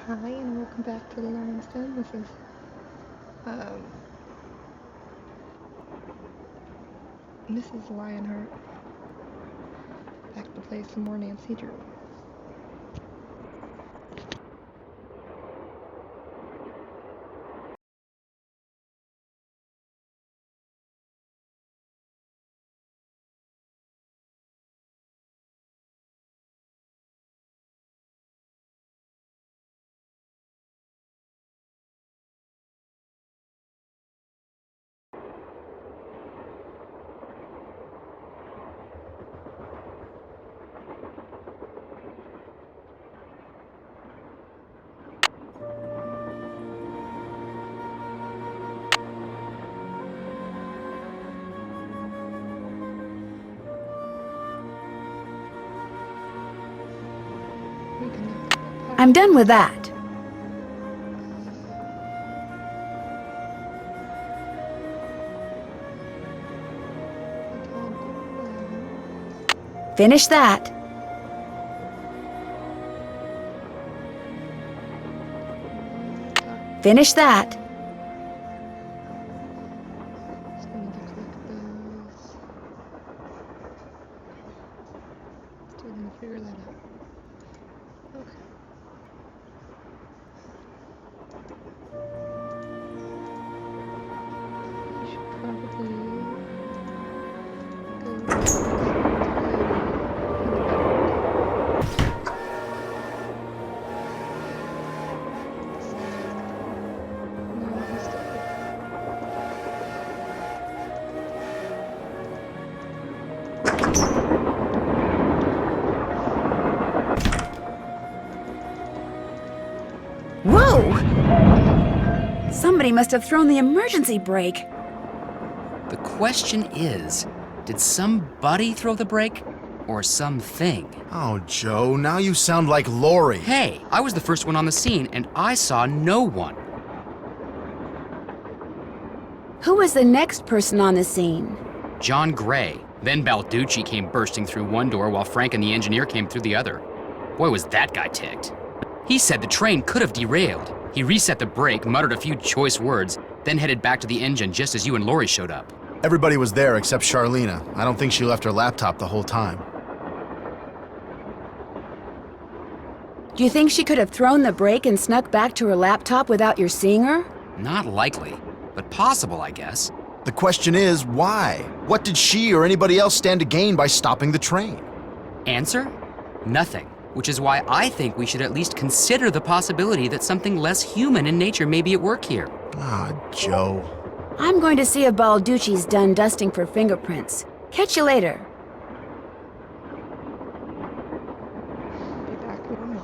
Hi, and welcome back to the Lion's Den. This is um, Mrs. Lionheart back to play some more Nancy Drew. I'm done with that. Finish that. Finish that. Just going to click those. Still gonna figure that out. Okay. I should probably go no, he's still here. Whoa! Somebody must have thrown the emergency brake. The question is, did somebody throw the brake? Or something? Oh, Joe, now you sound like Lori. Hey, I was the first one on the scene, and I saw no one. Who was the next person on the scene? John Gray. Then Balducci came bursting through one door while Frank and the engineer came through the other. Boy, was that guy ticked. He said the train could have derailed. He reset the brake, muttered a few choice words, then headed back to the engine just as you and Lori showed up. Everybody was there except Charlena. I don't think she left her laptop the whole time. Do you think she could have thrown the brake and snuck back to her laptop without your seeing her? Not likely, but possible, I guess. The question is, why? What did she or anybody else stand to gain by stopping the train? Answer? Nothing. Which is why I think we should at least consider the possibility that something less human in nature may be at work here. Ah, Joe. I'm going to see if Balducci's done dusting for fingerprints. Catch you later. Be back in a minute.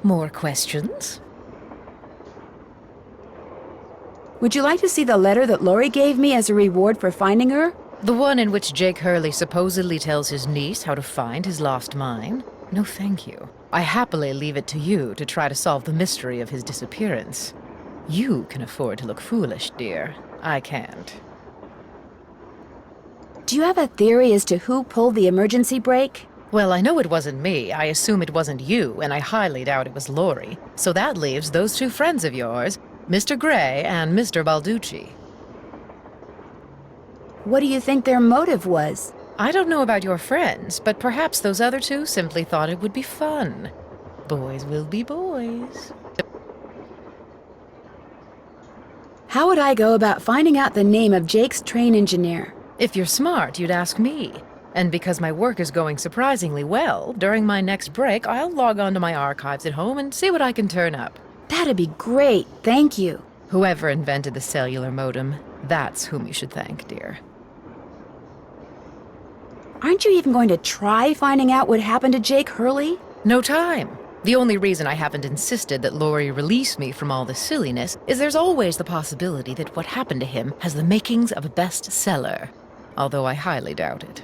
More questions? Would you like to see the letter that Lori gave me as a reward for finding her? The one in which Jake Hurley supposedly tells his niece how to find his lost mine? No, thank you. I happily leave it to you to try to solve the mystery of his disappearance. You can afford to look foolish, dear. I can't. Do you have a theory as to who pulled the emergency brake? Well, I know it wasn't me. I assume it wasn't you, and I highly doubt it was Lori. So that leaves those two friends of yours, Mr. Gray and Mr. Balducci. What do you think their motive was? I don't know about your friends, but perhaps those other two simply thought it would be fun. Boys will be boys. How would I go about finding out the name of Jake's train engineer? If you're smart, you'd ask me. And because my work is going surprisingly well, during my next break, I'll log onto my archives at home and see what I can turn up. That'd be great, thank you. Whoever invented the cellular modem, that's whom you should thank, dear. Aren't you even going to try finding out what happened to Jake Hurley? No time. The only reason I haven't insisted that Lori release me from all this silliness is there's always the possibility that what happened to him has the makings of a bestseller, although I highly doubt it.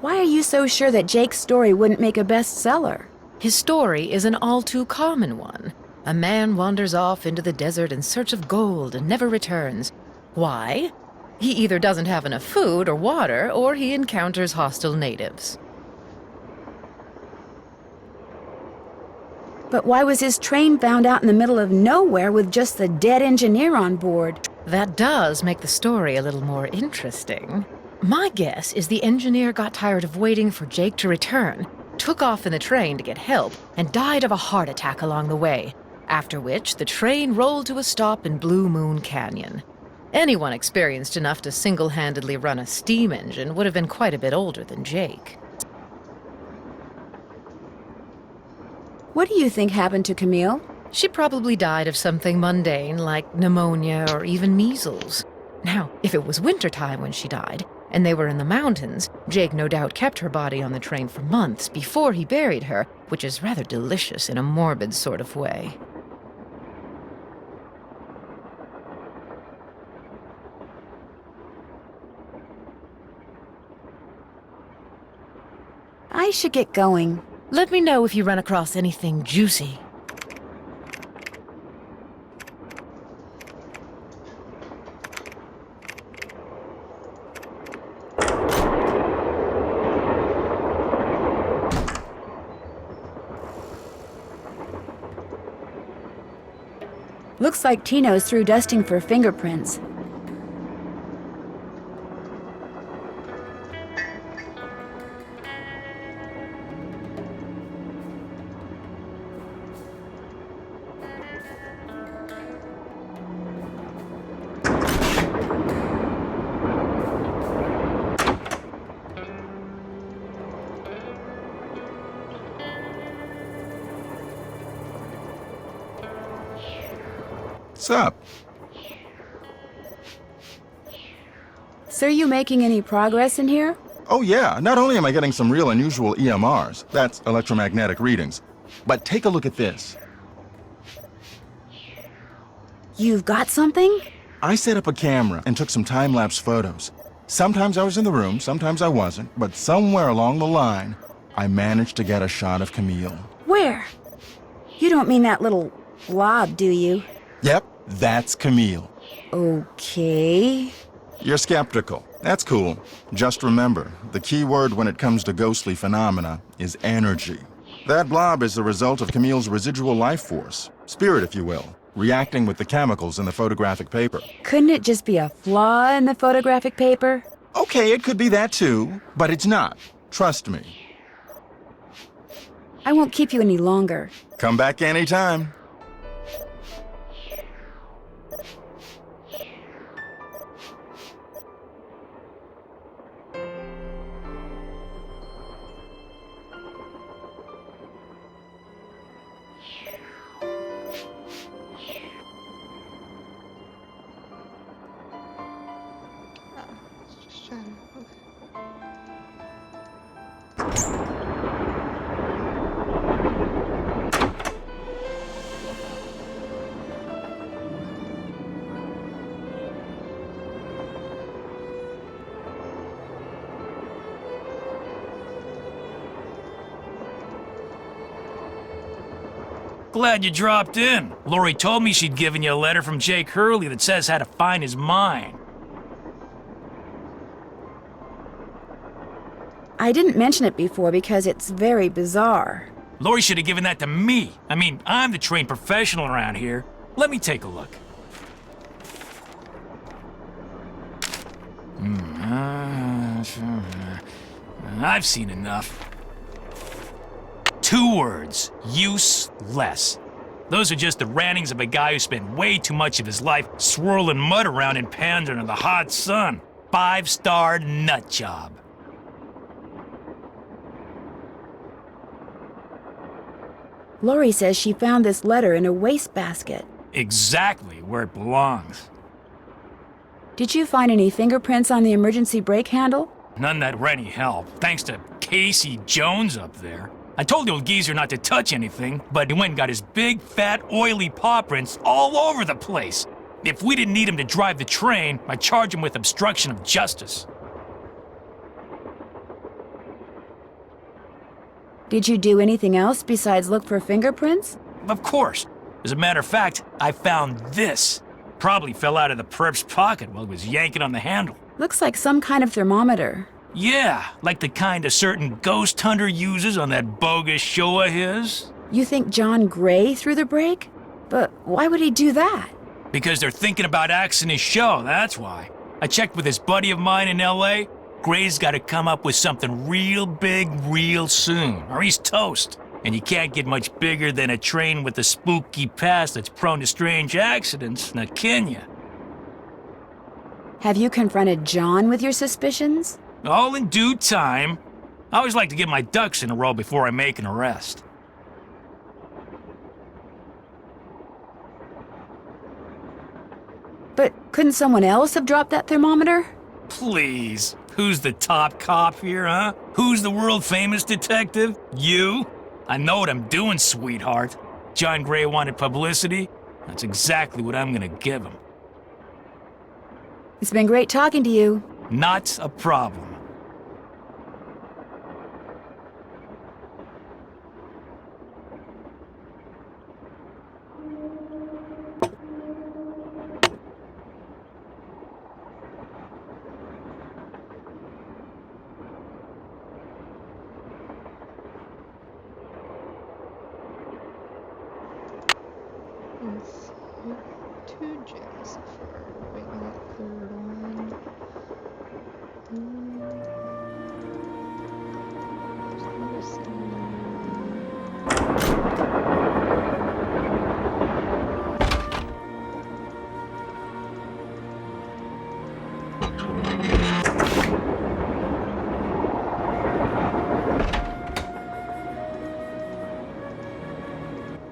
Why are you so sure that Jake's story wouldn't make a bestseller? His story is an all too common one. A man wanders off into the desert in search of gold and never returns. Why? He either doesn't have enough food or water, or he encounters hostile natives. But why was his train found out in the middle of nowhere with just the dead engineer on board? That does make the story a little more interesting. My guess is the engineer got tired of waiting for Jake to return, took off in the train to get help, and died of a heart attack along the way, after which the train rolled to a stop in Blue Moon Canyon. Anyone experienced enough to single-handedly run a steam engine would have been quite a bit older than Jake. What do you think happened to Camille? She probably died of something mundane like pneumonia or even measles. Now, if it was wintertime when she died, and they were in the mountains, Jake no doubt kept her body on the train for months before he buried her, which is rather delicious in a morbid sort of way. I should get going. Let me know if you run across anything juicy. Looks like Tino's through dusting for fingerprints. What's up? So are you making any progress in here? Oh yeah, not only am I getting some real unusual EMRs, that's electromagnetic readings, but take a look at this. You've got something? I set up a camera and took some time-lapse photos. Sometimes I was in the room, sometimes I wasn't, but somewhere along the line, I managed to get a shot of Camille. Where? You don't mean that little blob, do you? Yep, that's Camille. Okay. You're skeptical. That's cool. Just remember, the key word when it comes to ghostly phenomena is energy. That blob is the result of Camille's residual life force, spirit if you will, reacting with the chemicals in the photographic paper. Couldn't it just be a flaw in the photographic paper? Okay, it could be that too, but it's not. Trust me. I won't keep you any longer. Come back anytime. Just trying to. Okay. Glad you dropped in. Lori told me she'd given you a letter from Jake Hurley that says how to find his mine. I didn't mention it before because it's very bizarre. Lori should have given that to me. I mean, I'm the trained professional around here. Let me take a look. I've seen enough. 2 words. Useless. Those are just the rantings of a guy who spent way too much of his life swirling mud around in pans under the hot sun. 5-star nut job. Lori says she found this letter in a wastebasket. Exactly where it belongs. Did you find any fingerprints on the emergency brake handle? None that were any help, thanks to Casey Jones up there. I told the old geezer not to touch anything, but he went and got his big, fat, oily paw prints all over the place. If we didn't need him to drive the train, I'd charge him with obstruction of justice. Did you do anything else besides look for fingerprints? Of course. As a matter of fact, I found this. Probably fell out of the perp's pocket while he was yanking on the handle. Looks like some kind of thermometer. Yeah, like the kind a certain ghost hunter uses on that bogus show of his. You think John Gray threw the brake? But why would he do that? Because they're thinking about axing his show, that's why. I checked with this buddy of mine in L.A. Gray's got to come up with something real big real soon, or he's toast. And you can't get much bigger than a train with a spooky past that's prone to strange accidents, now can ya? Have you confronted John with your suspicions? All in due time. I always like to get my ducks in a row before I make an arrest. But couldn't someone else have dropped that thermometer? Please. Who's the top cop here, huh? Who's the world-famous detective? You? I know what I'm doing, sweetheart. John Gray wanted publicity. That's exactly what I'm gonna give him. It's been great talking to you. Not a problem. Let's see. 2 gems so far. Waiting on the 3rd one. There's another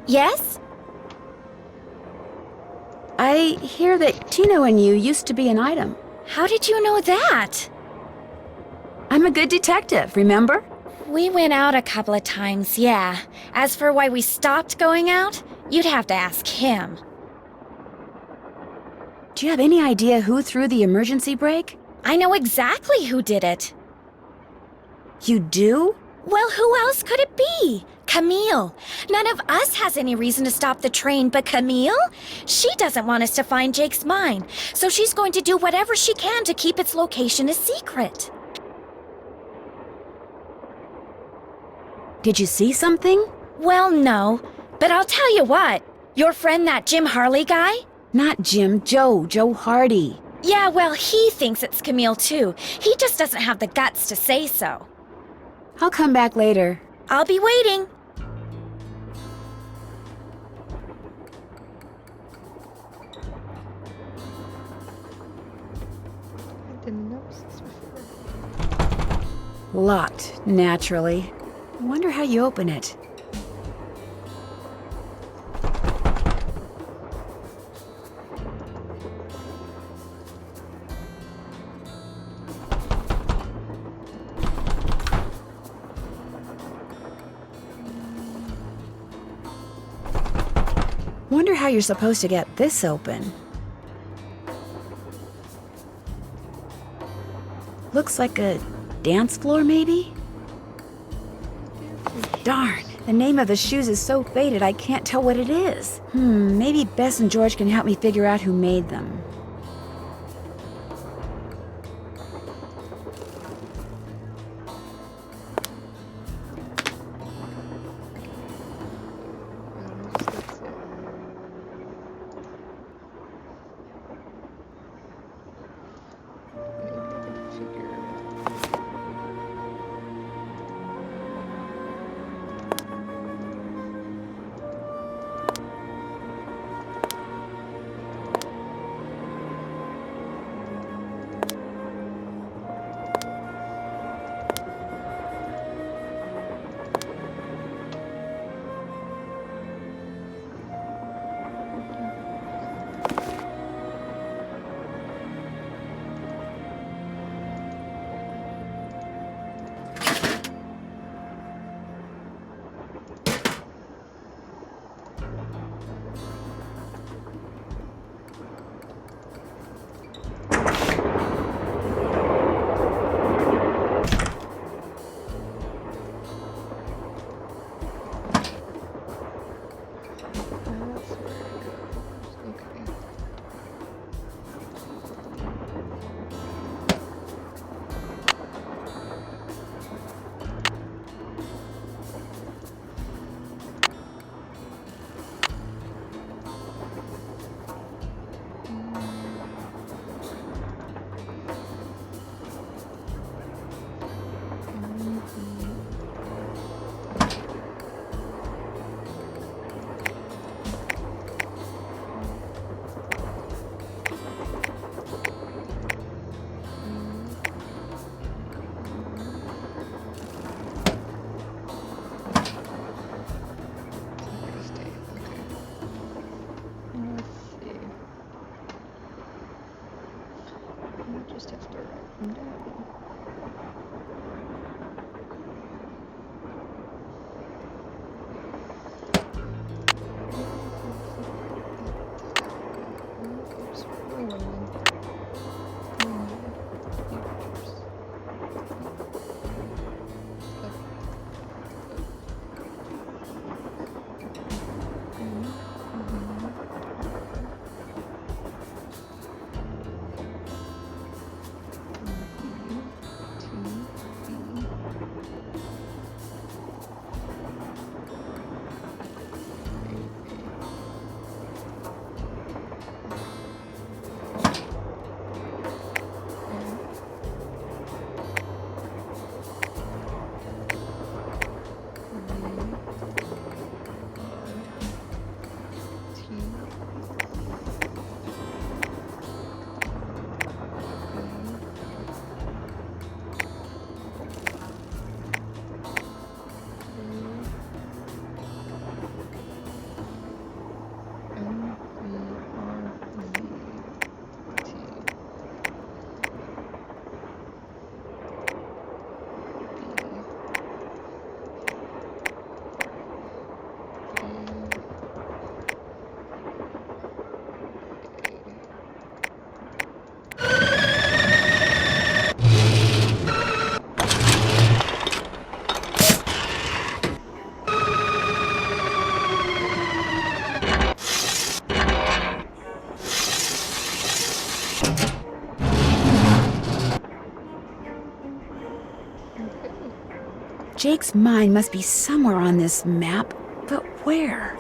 Yes? I hear that Tino and you used to be an item. How did you know that? I'm a good detective, remember? We went out a couple of times, yeah. As for why we stopped going out, you'd have to ask him. Do you have any idea who threw the emergency brake? I know exactly who did it. You do? Well, who else could it be? Camille. None of us has any reason to stop the train but Camille. She doesn't want us to find Jake's mine, so she's going to do whatever she can to keep its location a secret. Did you see something? Well, no. But I'll tell you what. Your friend, that Jim Harley guy? Not Jim, Joe Hardy. Yeah, well, he thinks it's Camille too. He just doesn't have the guts to say so. I'll come back later. I'll be waiting. I didn't notice this before. Locked, naturally. I wonder how you open it. Wonder how you're supposed to get this open. Looks like a dance floor, maybe? Darn. The name of the shoes is so faded I can't tell what it is. Maybe Bess and George can help me figure out who made them. Just have to write them down. Jake's mine must be somewhere on this map, but where?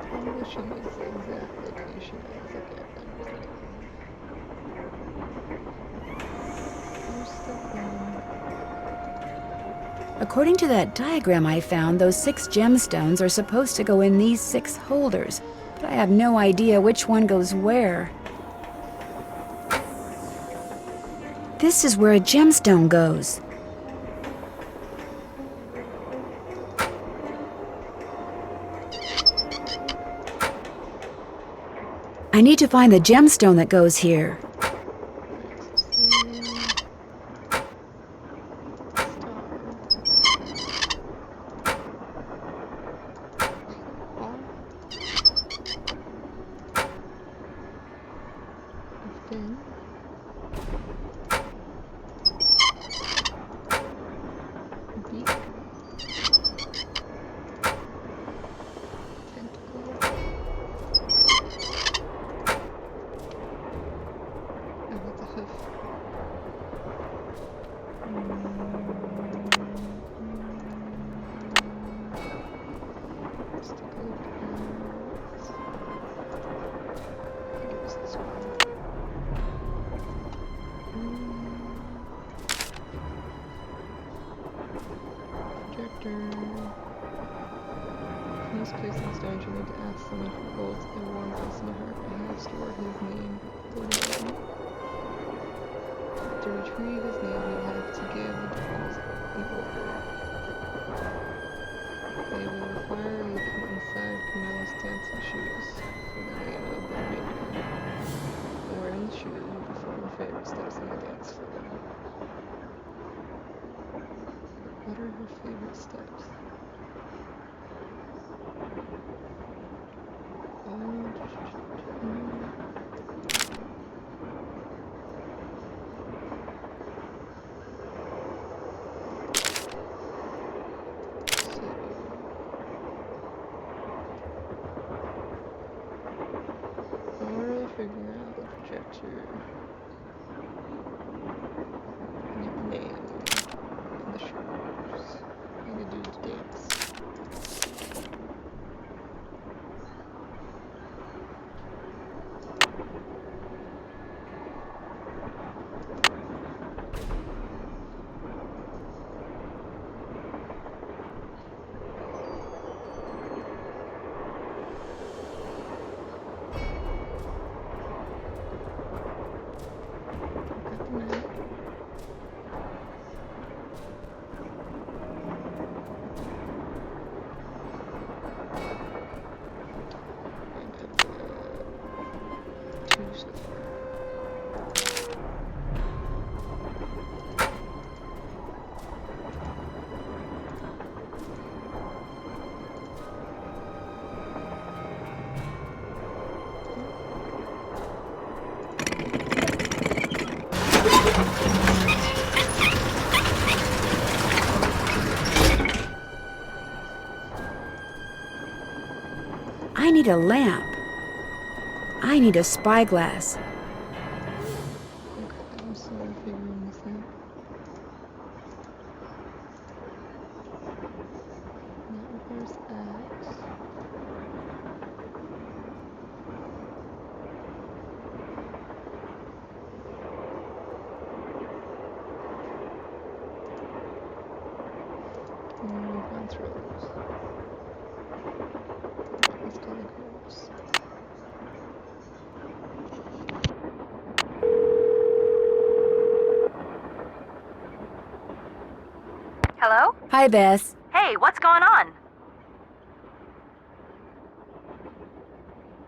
Probably should use the exact location as a given. There's the one. According to that diagram I found, those 6 gemstones are supposed to go in these 6 holders, but I have no idea which one goes where. This is where a gemstone goes. I need to find the gemstone that goes here. first placing stones, you need to ask someone who holds a warm place in your heart. I have stored his name below. To retrieve his name, you'll have to give the dolls an order. They will require you to come inside Camille's dancing shoes for the name of their maker. When wearing the shoes, you perform your favorite steps on the dance floor. What are her favorite steps? Figure out the projector name and the shoes and the dude's dance. I need a lamp. I need a spyglass. Okay, I'm still figuring this out. That requires axe. Wants rose. Let's go look rose. Hello? Hi, Bess. Hey, what's going on?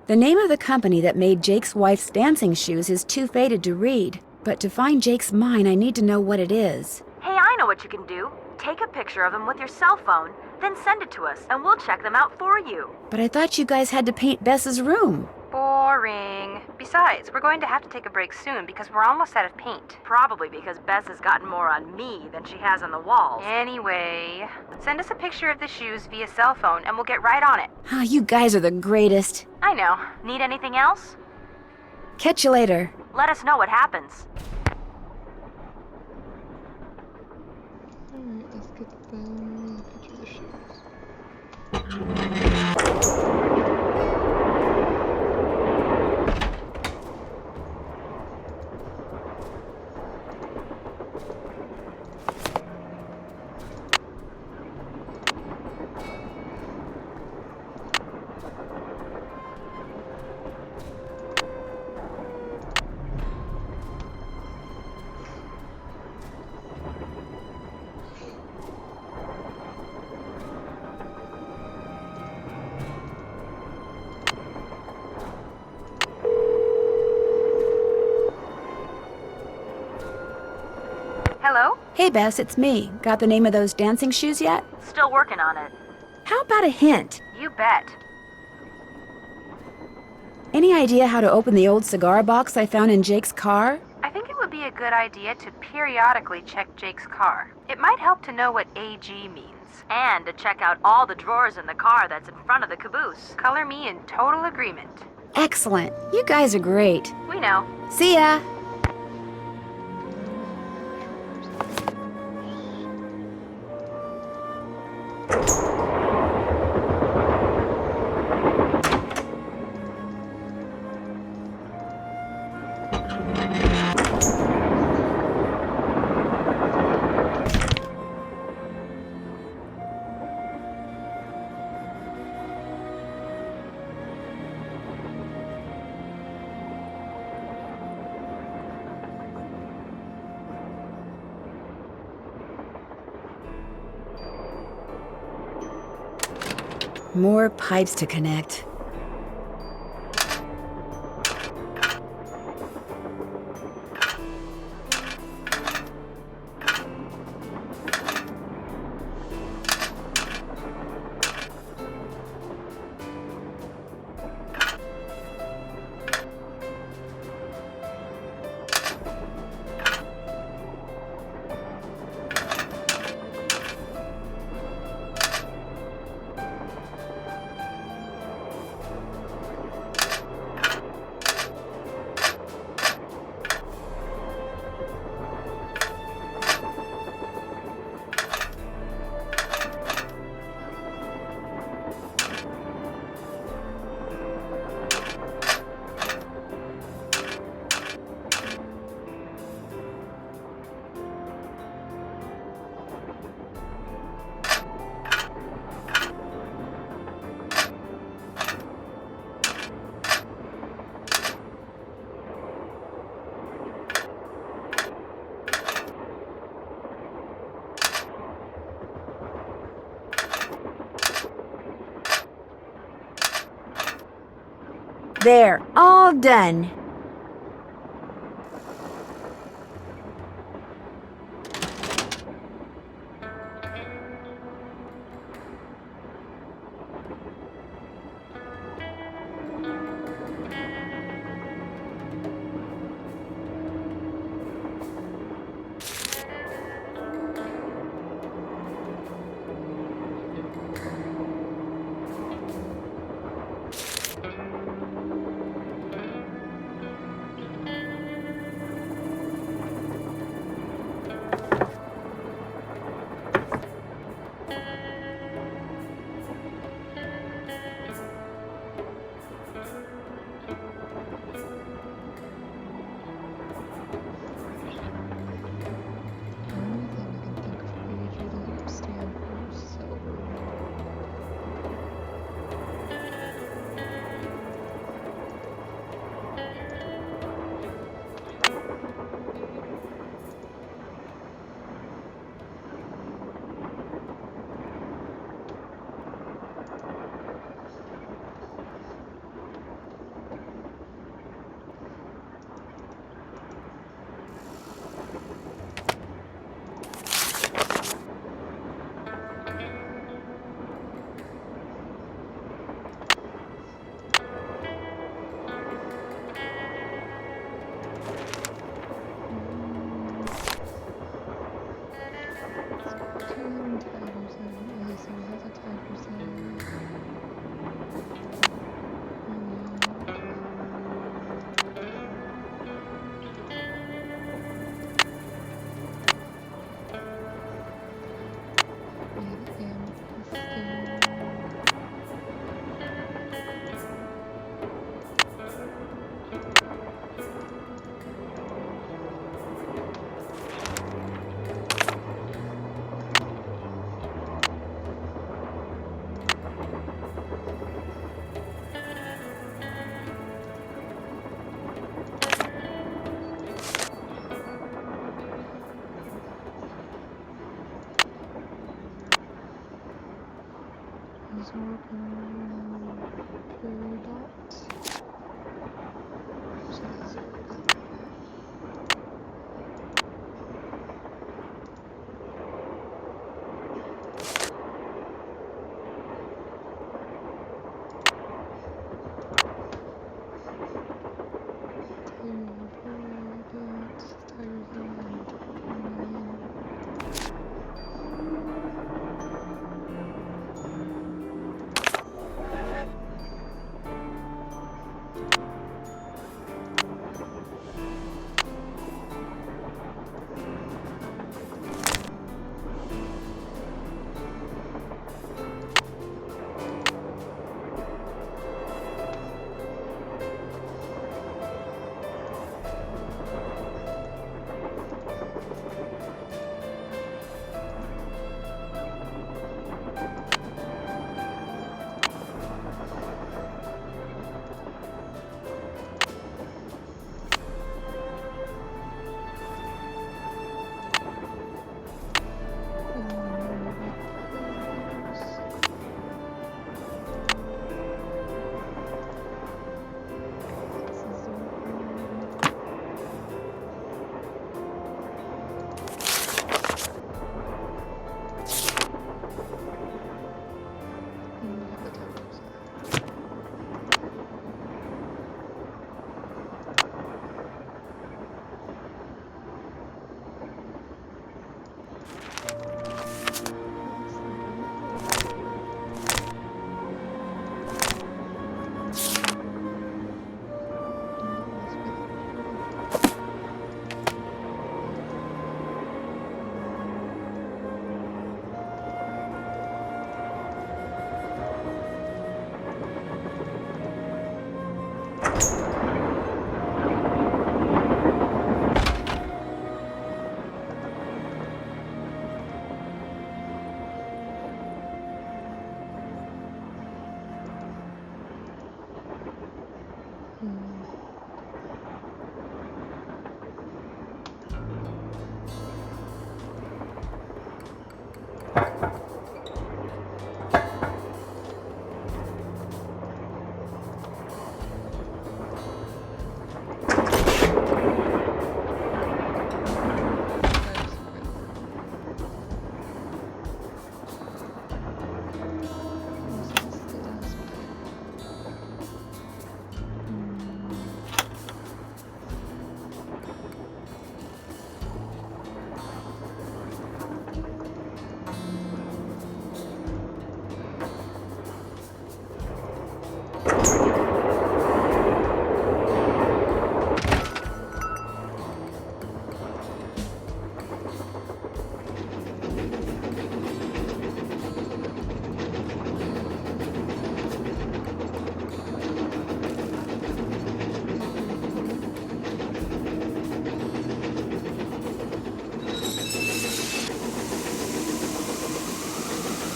The name of the company that made Jake's wife's dancing shoes is too faded to read. But to find Jake's mine, I need to know what it is. Hey, I know what you can do. Take a picture of them with your cell phone, then send it to us, and we'll check them out for you. But I thought you guys had to paint Bess's room. Boring. Besides, we're going to have to take a break soon because we're almost out of paint. Probably because Bess has gotten more on me than she has on the walls. Anyway, send us a picture of the shoes via cell phone and we'll get right on it. Ah, you guys are the greatest. I know. Need anything else? Catch you later. Let us know what happens. Alright, let's get the picture of the shoes. Hello? Hey, Bess, it's me. Got the name of those dancing shoes yet? Still working on it. How about a hint? You bet. Any idea how to open the old cigar box I found in Jake's car? I think it would be a good idea to periodically check Jake's car. It might help to know what AG means. And to check out all the drawers in the car that's in front of the caboose. Color me in total agreement. Excellent. You guys are great. We know. See ya. More pipes to connect. There, all done.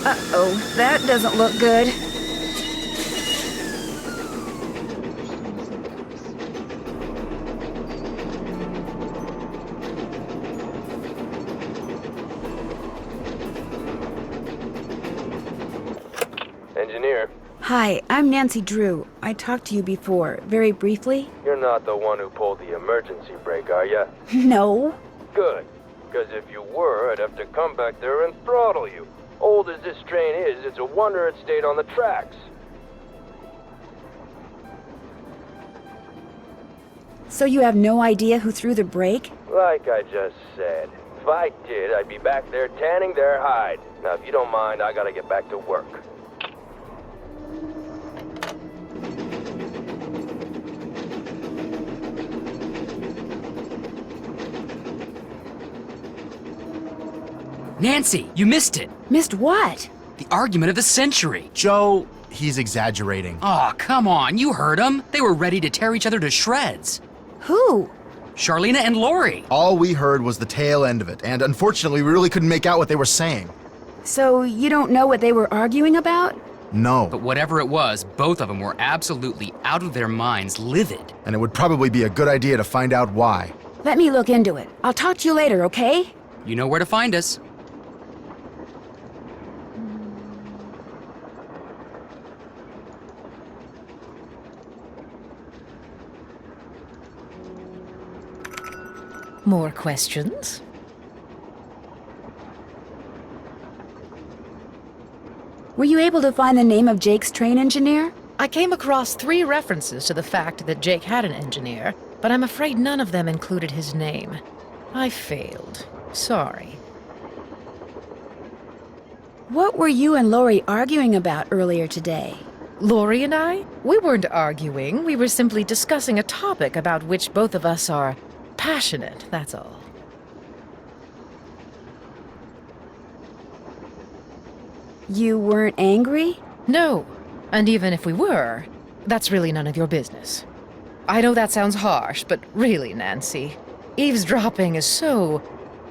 Uh-oh, that doesn't look good. Engineer, Hi, I'm Nancy Drew. I talked to you before, very briefly. you're not the one who pulled the emergency brake, are ya? No. Good. Because if you were, I'd have to come back there and throttle you. Old as this train is, it's a wonder it stayed on the tracks. So you have no idea who threw the brake? Like I just said, if I did, I'd be back there tanning their hide. Now, if you don't mind, I gotta get back to work. Nancy, you missed it. Missed what? The argument of the century. Joe, he's exaggerating. Aw, come on, you heard them. They were ready to tear each other to shreds. Who? Charlena and Lori. All we heard was the tail end of it, and unfortunately, we really couldn't make out what they were saying. So you don't know what they were arguing about? No. But whatever it was, both of them were absolutely out of their minds, livid. And it would probably be a good idea to find out why. Let me look into it. I'll talk to you later, okay? You know where to find us. More questions? Were you able to find the name of Jake's train engineer? I came across 3 references to the fact that Jake had an engineer, but I'm afraid none of them included his name. I failed. Sorry. What were you and Lori arguing about earlier today? Lori and I? We weren't arguing. We were simply discussing a topic about which both of us are passionate, that's all. You weren't angry? No. And even if we were, that's really none of your business. I know that sounds harsh, but really, Nancy, eavesdropping is so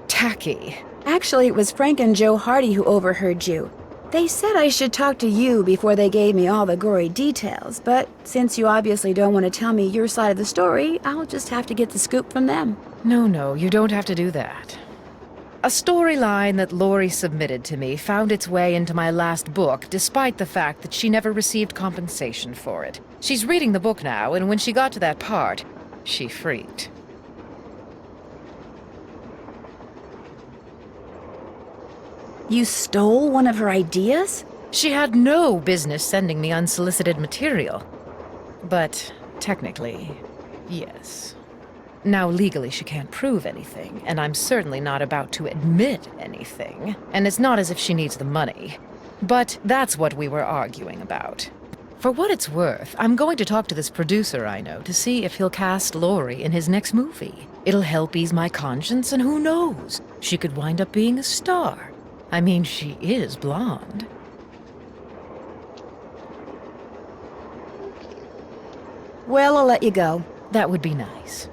tacky. Actually, it was Frank and Joe Hardy who overheard you. They said I should talk to you before they gave me all the gory details, but since you obviously don't want to tell me your side of the story, I'll just have to get the scoop from them. No, you don't have to do that. A storyline that Lori submitted to me found its way into my last book, despite the fact that she never received compensation for it. She's reading the book now, and when she got to that part, she freaked. You stole one of her ideas? She had no business sending me unsolicited material. But technically, yes. Now, legally, she can't prove anything, and I'm certainly not about to admit anything. And it's not as if she needs the money. But that's what we were arguing about. For what it's worth, I'm going to talk to this producer I know to see if he'll cast Lori in his next movie. It'll help ease my conscience, and who knows? She could wind up being a star. I mean, she is blonde. Well, I'll let you go. That would be nice.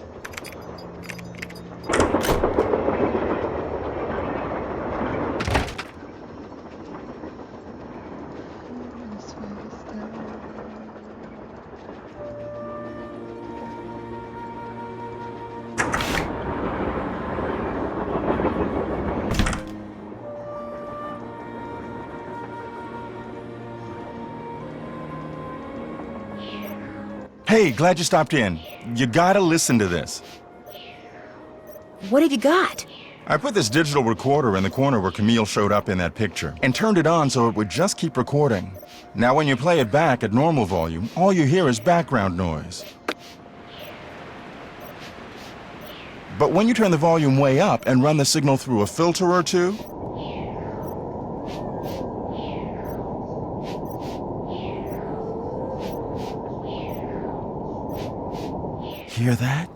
Hey, glad you stopped in. You gotta listen to this. What have you got? I put this digital recorder in the corner where Camille showed up in that picture and turned it on so it would just keep recording. Now when you play it back at normal volume, all you hear is background noise. But when you turn the volume way up and run the signal through a filter or two, hear that?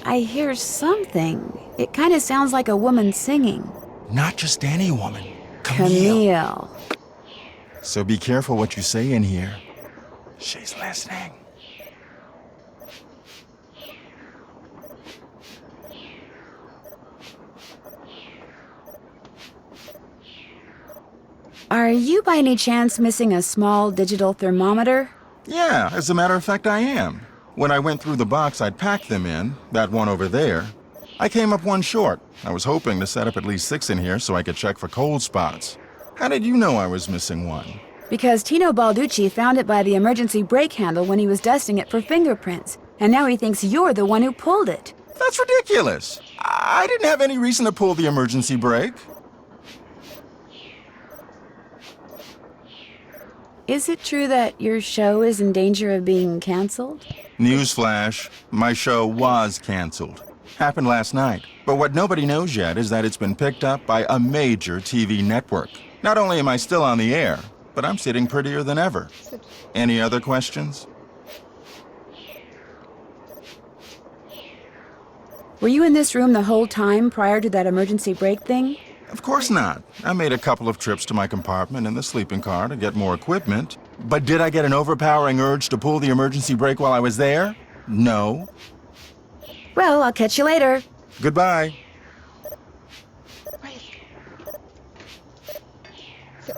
I hear something. It kind of sounds like a woman singing. Not just any woman. Camille. So be careful what you say in here. She's listening. Are you by any chance missing a small digital thermometer? Yeah, as a matter of fact, I am. When I went through the box I'd packed them in, that one over there, I came up one short. I was hoping to set up at least 6 in here so I could check for cold spots. How did you know I was missing one? Because Tino Balducci found it by the emergency brake handle when he was dusting it for fingerprints, and now he thinks you're the one who pulled it. That's ridiculous. I didn't have any reason to pull the emergency brake. Is it true that your show is in danger of being canceled? Newsflash, my show was canceled. Happened last night. But what nobody knows yet is that it's been picked up by a major TV network. Not only am I still on the air, but I'm sitting prettier than ever. Any other questions? Were you in this room the whole time prior to that emergency brake thing? Of course not. I made a couple of trips to my compartment in the sleeping car to get more equipment. But did I get an overpowering urge to pull the emergency brake while I was there? No. Well, I'll catch you later. Goodbye. Right. Sit.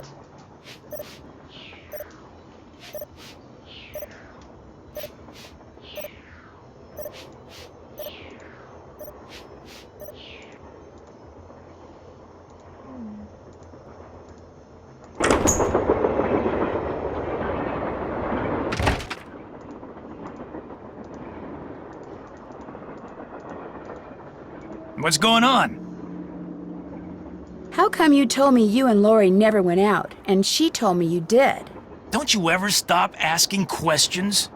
What's going on? How come you told me you and Lori never went out, and she told me you did? Don't you ever stop asking questions?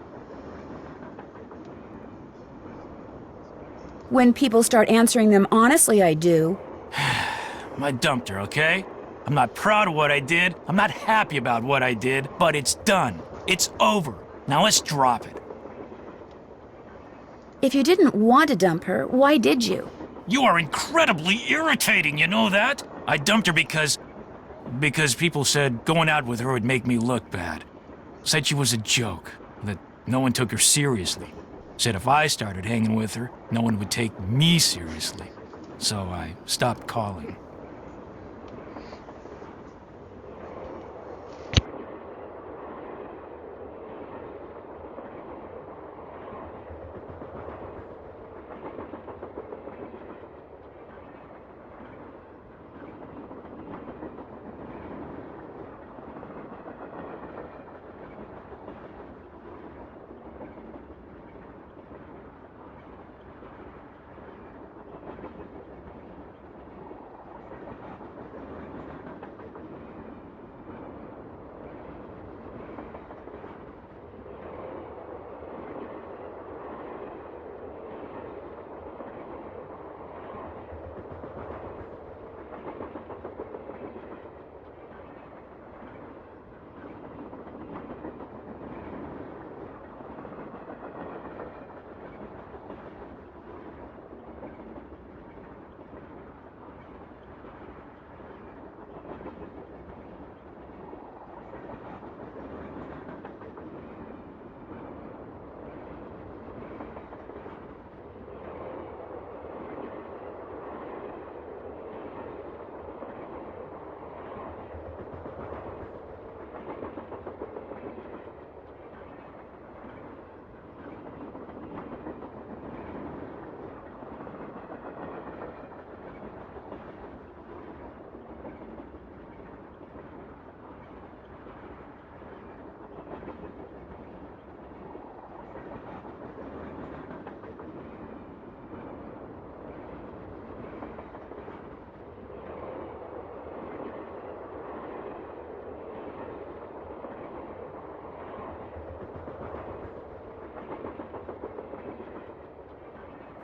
When people start answering them honestly, I do. I dumped her, okay? I'm not proud of what I did. I'm not happy about what I did, but it's done. It's over. Now let's drop it. If you didn't want to dump her, why did you? You are incredibly irritating, you know that? I dumped her because people said going out with her would make me look bad. Said she was a joke, that no one took her seriously. Said if I started hanging with her, no one would take me seriously. So I stopped calling.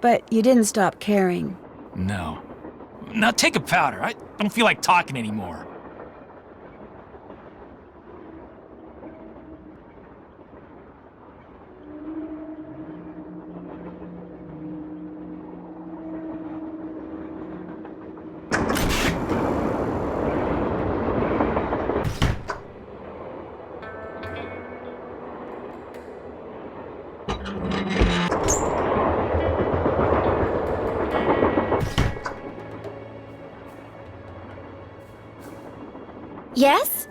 But you didn't stop caring. No. Now take a powder. I don't feel like talking anymore. Yes?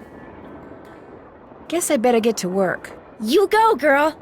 Guess I better get to work. You go, girl.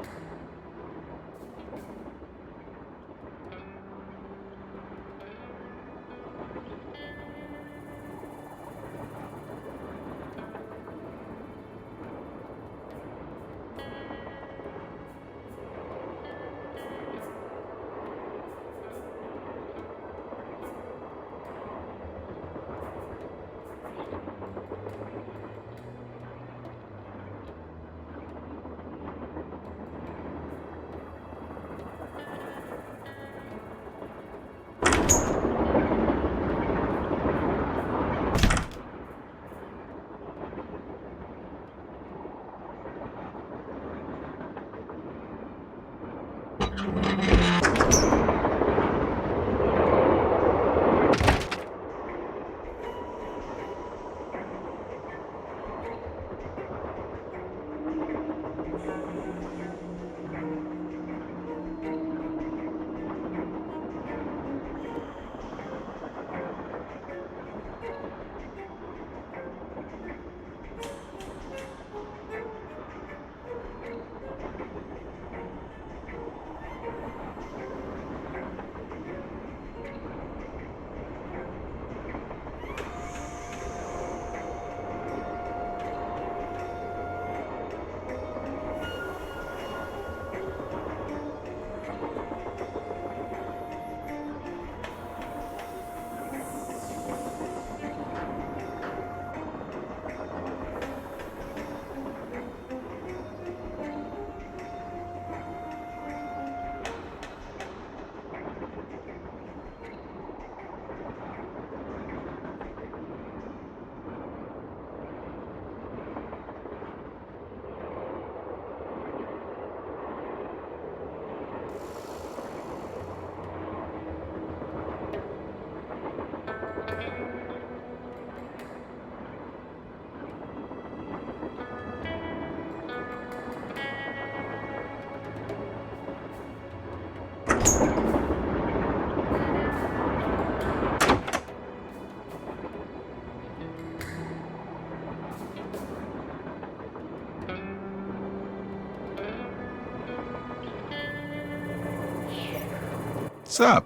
What's up?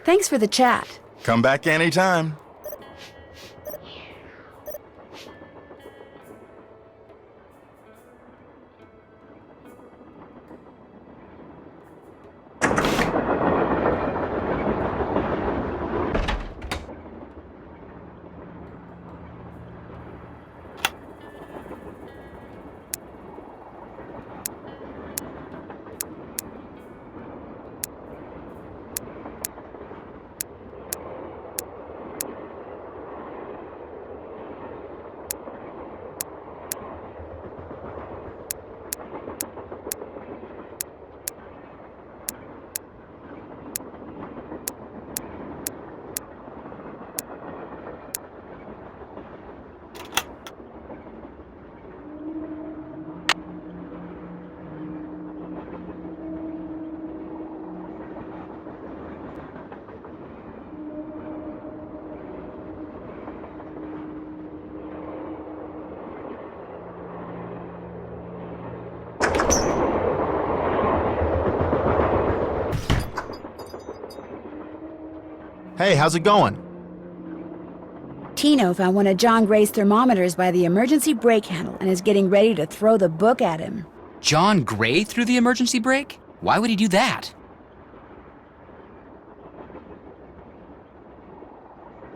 Thanks for the chat. Come back anytime. Hey, how's it going? Tino found one of John Gray's thermometers by the emergency brake handle and is getting ready to throw the book at him. John Gray threw the emergency brake? Why would he do that?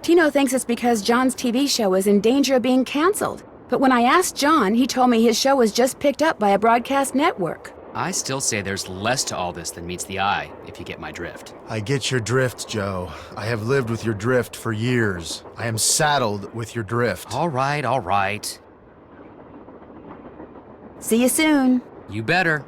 Tino thinks it's because John's TV show is in danger of being canceled. But when I asked John, he told me his show was just picked up by a broadcast network. I still say there's less to all this than meets the eye, if you get my drift. I get your drift, Joe. I have lived with your drift for years. I am saddled with your drift. All right, all right. See you soon. You better.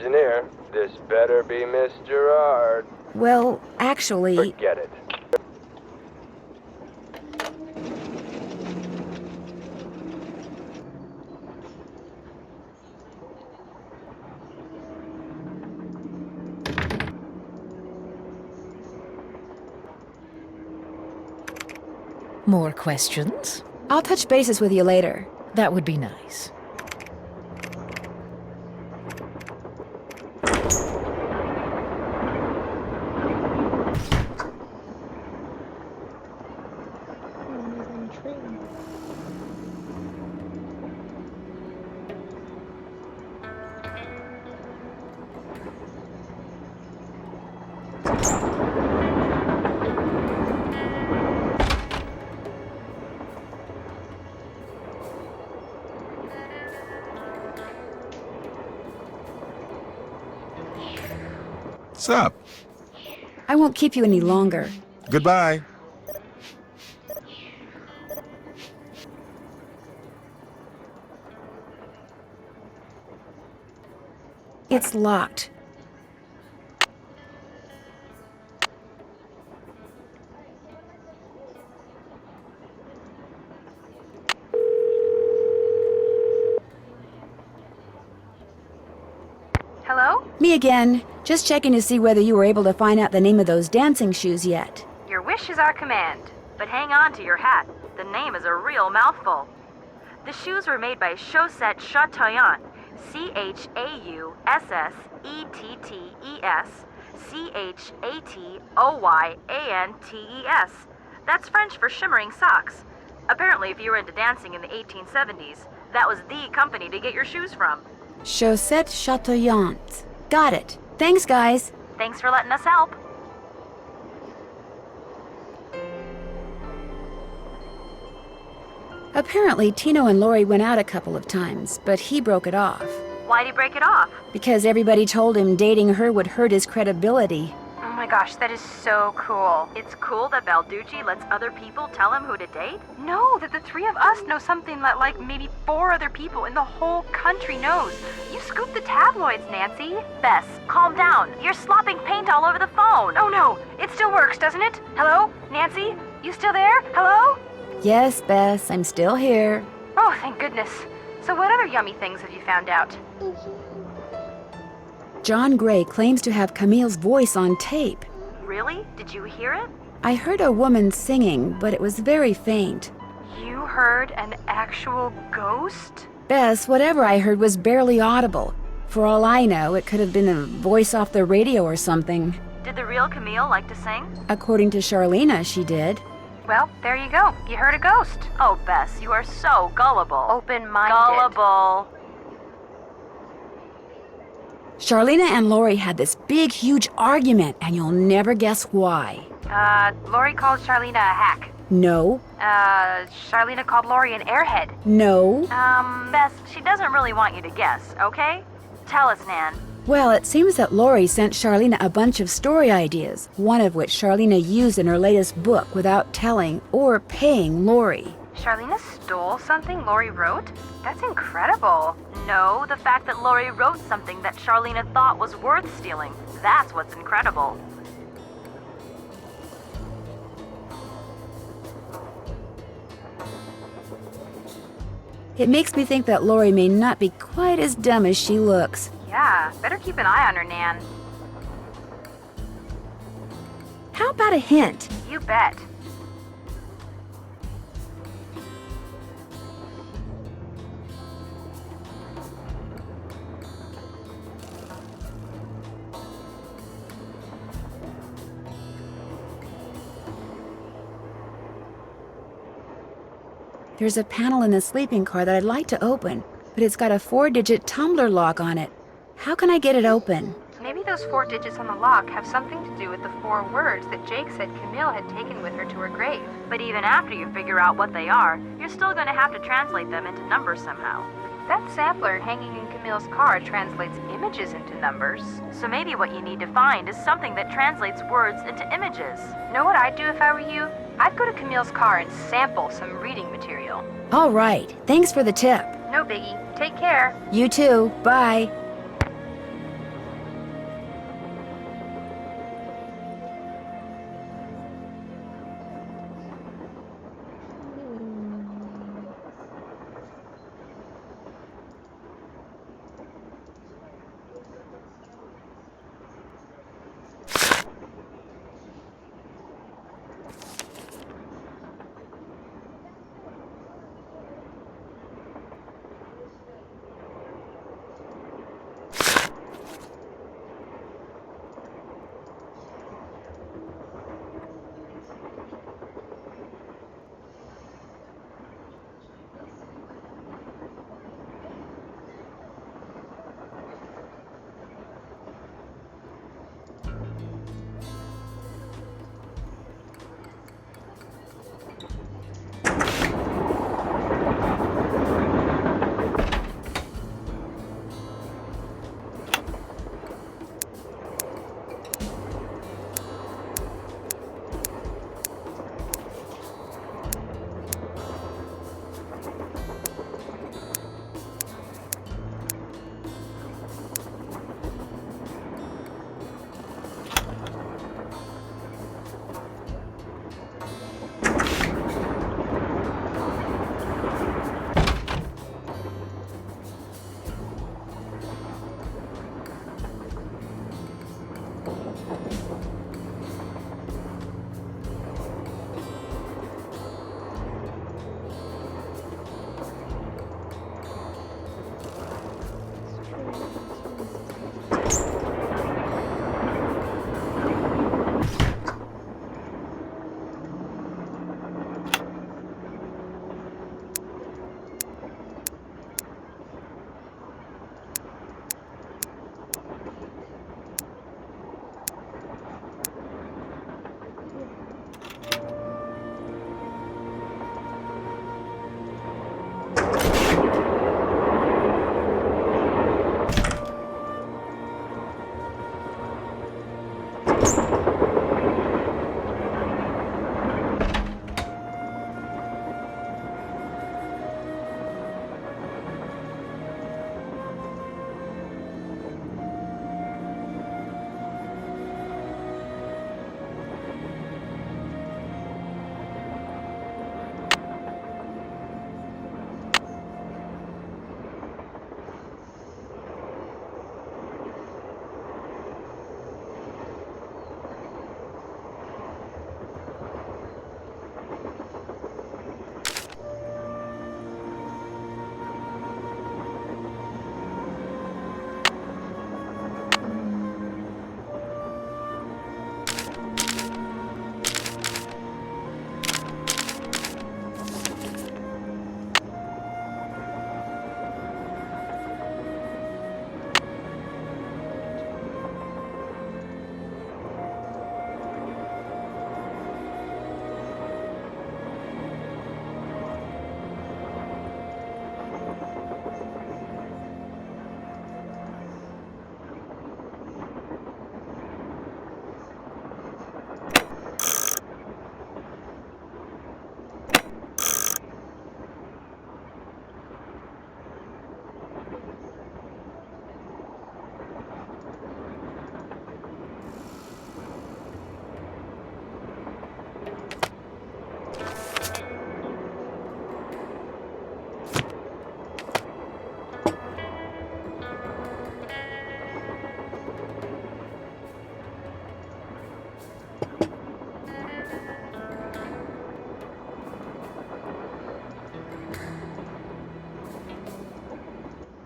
engineer. This better be Miss Gerard. Well, actually, Forget it. More questions? I'll touch bases with you later. That would be nice. Oh, he's on a train. Sup? I won't keep you any longer. Goodbye. It's locked. Hello? Me again. Just checking to see whether you were able to find out the name of those dancing shoes yet. Your wish is our command, but hang on to your hat. The name is a real mouthful. The shoes were made by Chaussette Chateauyantes, Chaussettetes, Chatoyantes. That's French for shimmering socks. Apparently, if you were into dancing in the 1870s, that was the company to get your shoes from. Chaussette Chateauyantes. Got it. Thanks, guys. Thanks for letting us help. Apparently, Tino and Lori went out a couple of times, but he broke it off. Why'd he break it off? Because everybody told him dating her would hurt his credibility. Oh my gosh, that is so cool. It's cool that Balducci lets other people tell him who to date? No, that the three of us know something that like maybe 4 other people in the whole country knows. You scooped the tabloids, Nancy. Bess, calm down. You're slopping paint all over the phone. Oh no, it still works, doesn't it? Hello? Nancy? You still there? Hello? Yes, Bess, I'm still here. Oh, thank goodness. So what other yummy things have you found out? John Gray claims to have Camille's voice on tape. Really? Did you hear it? I heard a woman singing, but it was very faint. You heard an actual ghost? Bess, whatever I heard was barely audible. For all I know, it could have been a voice off the radio or something. Did the real Camille like to sing? According to Charlena, she did. Well, there you go. You heard a ghost. Oh, Bess, you are so gullible. Open-minded. Gullible. Charlena and Lori had this big, huge argument, and you'll never guess why. Lori called Charlena a hack. No. Charlena called Lori an airhead. No. Bess, she doesn't really want you to guess, okay? Tell us, Nan. Well, it seems that Lori sent Charlena a bunch of story ideas, one of which Charlena used in her latest book without telling or paying Lori. Charlena stole something Lori wrote? That's incredible. No, the fact that Lori wrote something that Charlena thought was worth stealing. That's what's incredible. It makes me think that Lori may not be quite as dumb as she looks. Yeah, better keep an eye on her, Nan. How about a hint? You bet. There's a panel in the sleeping car that I'd like to open, but it's got a 4-digit tumbler lock on it. How can I get it open? Maybe those 4 digits on the lock have something to do with the 4 words that Jake said Camille had taken with her to her grave. But even after you figure out what they are, you're still going to have to translate them into numbers somehow. That sampler hanging in Camille's car translates images into numbers. So maybe what you need to find is something that translates words into images. Know what I'd do if I were you? I'd go to Camille's car and sample some reading material. All right. Thanks for the tip. No biggie. Take care. You too. Bye.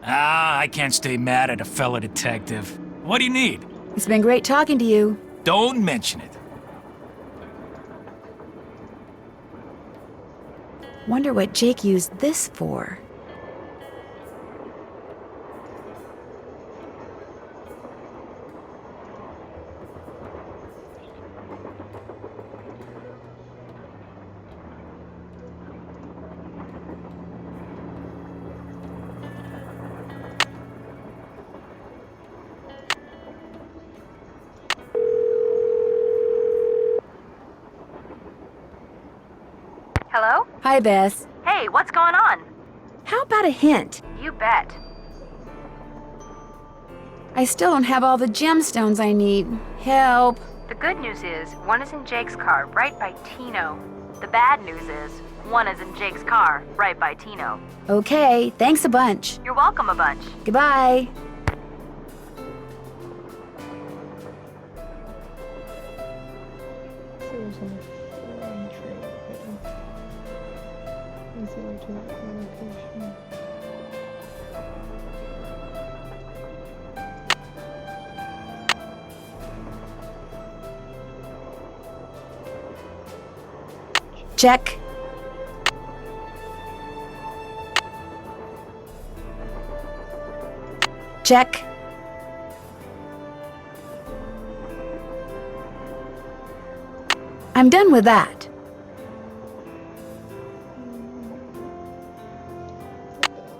Ah, I can't stay mad at a fella detective. What do you need? It's been great talking to you. Don't mention it. Wonder what Jake used this for. Hello? Hi, Bess. Hey, what's going on? How about a hint? You bet. I still don't have all the gemstones I need. Help. The good news is, one is in Jake's car, right by Tino. The bad news is, one is in Jake's car, right by Tino. Okay, thanks a bunch. You're welcome a bunch. Goodbye. So there's only 4 on the train. Okay. Is it to that location? Check. Check. I'm done with that.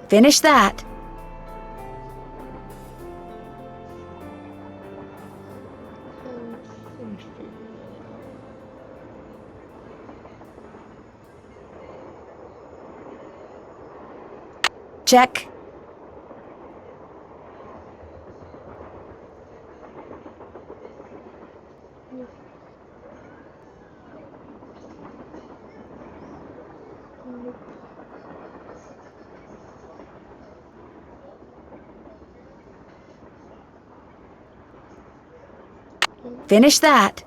Finish that. Finish figuring that out. Check. Finish that.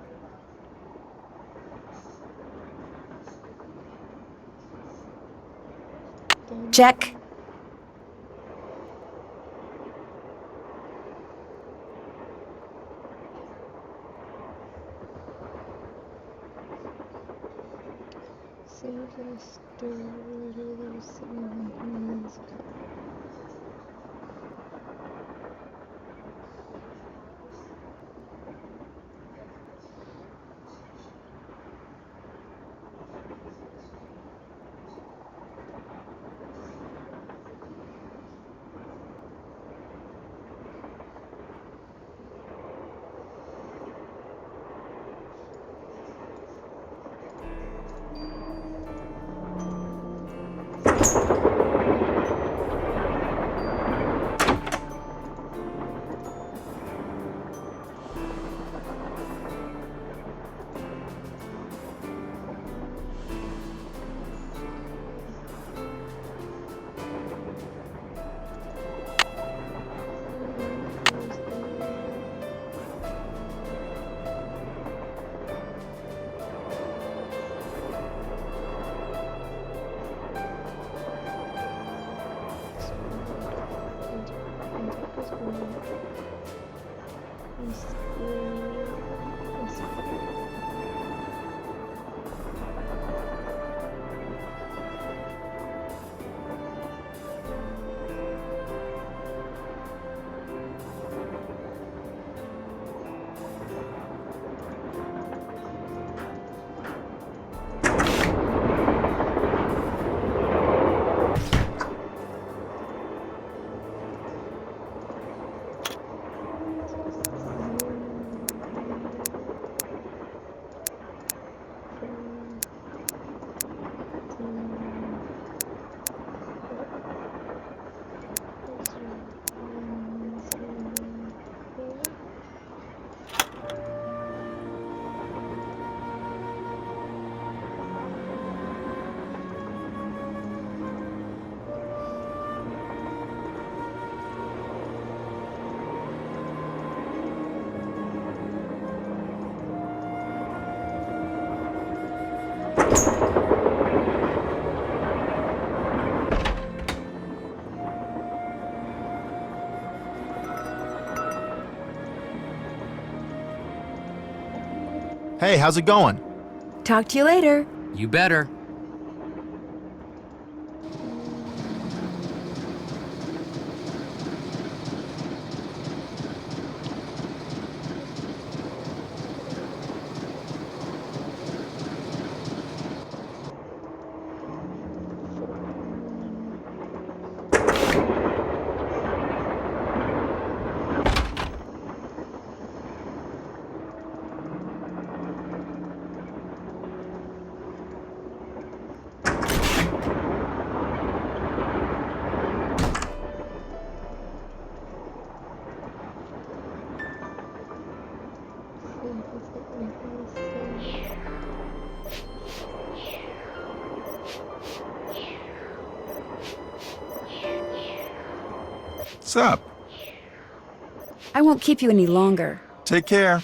Check. So we're gonna store later that was sitting in Camille's car. Hey, how's it going? Talk to you later. You better. What's up? I won't keep you any longer. Take care.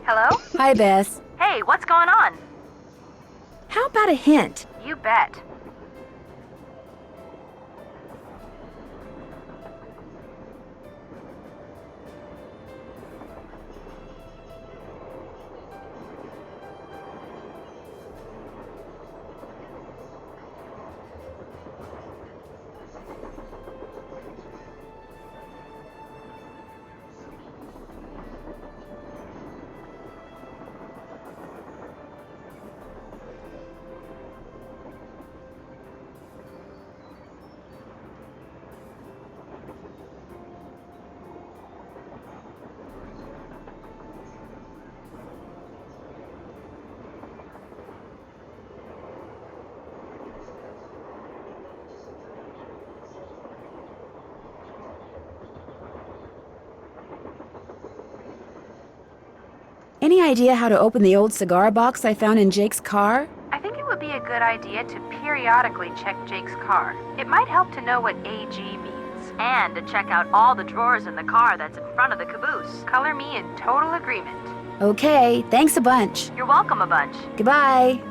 Hello? Hi, Bess. Hey, what's going on? How about a hint? You bet. Any idea how to open the old cigar box I found in Jake's car? I think it would be a good idea to periodically check Jake's car. It might help to know what AG means. And to check out all the drawers in the car that's in front of the caboose. Color me in total agreement. Okay, thanks a bunch. You're welcome a bunch. Goodbye.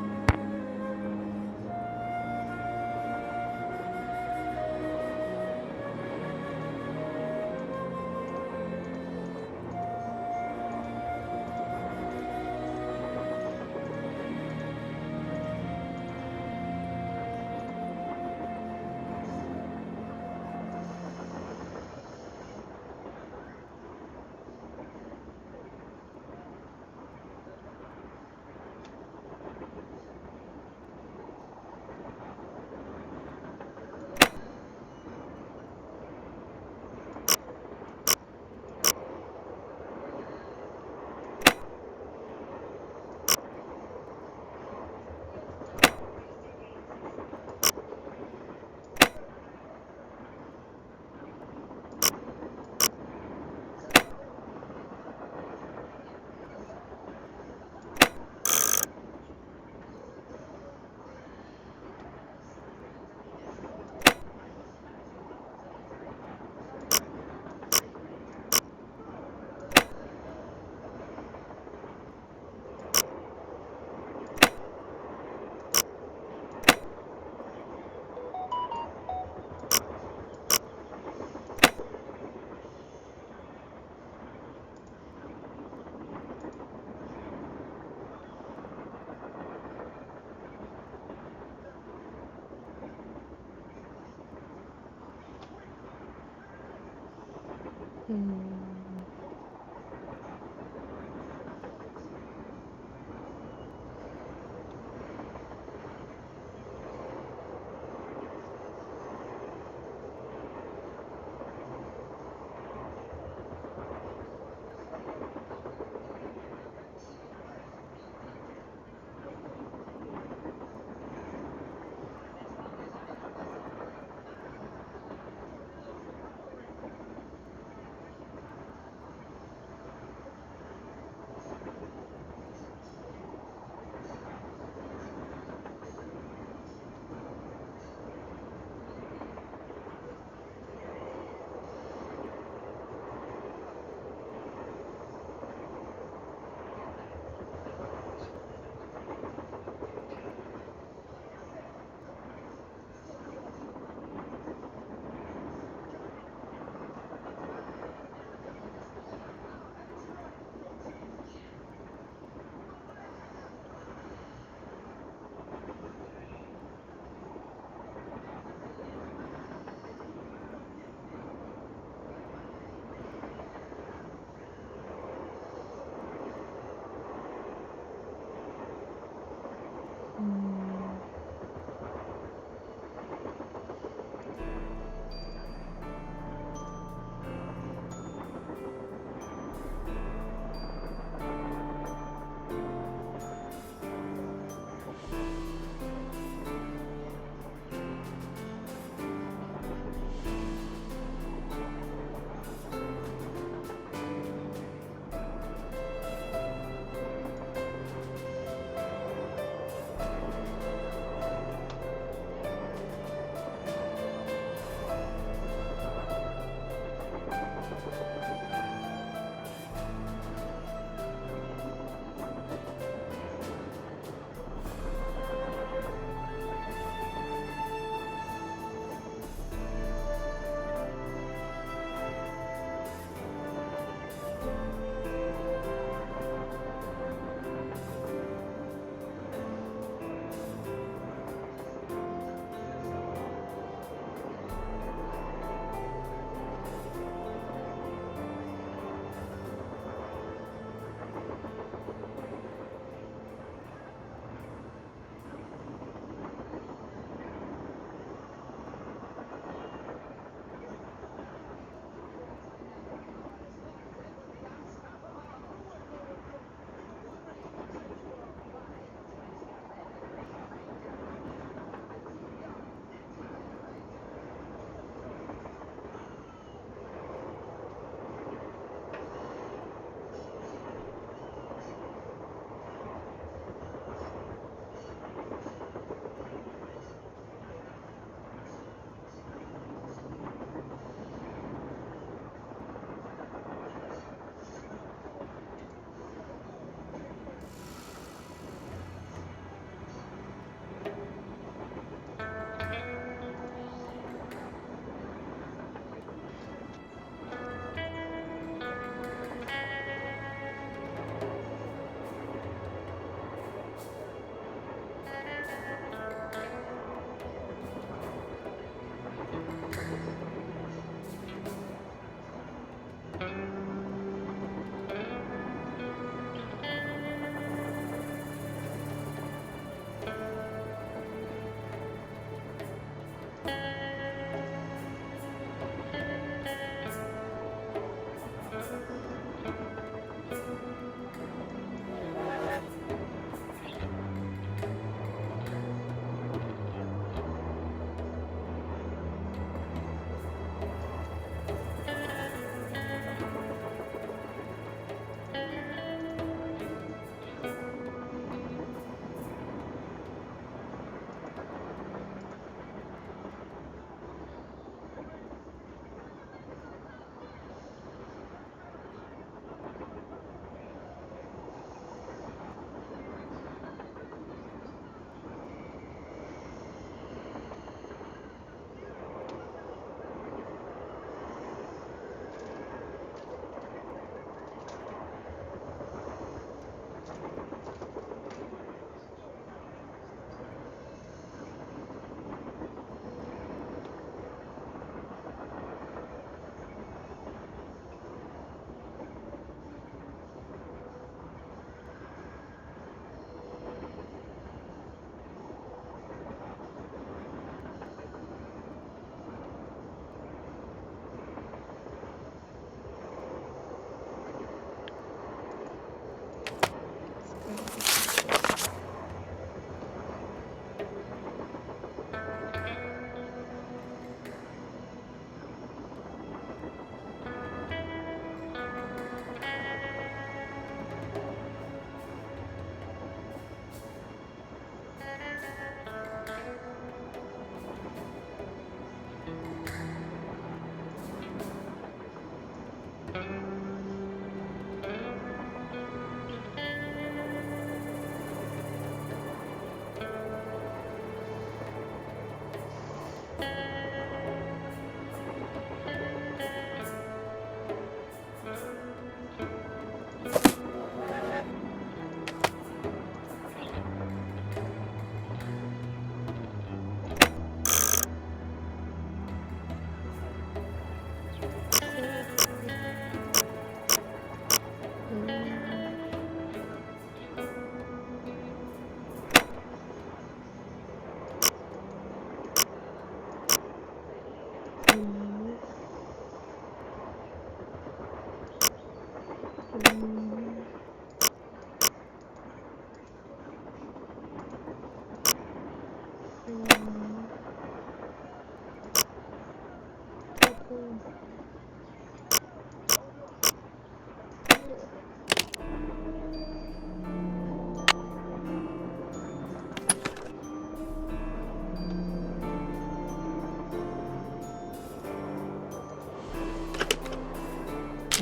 Hmm. Hmm.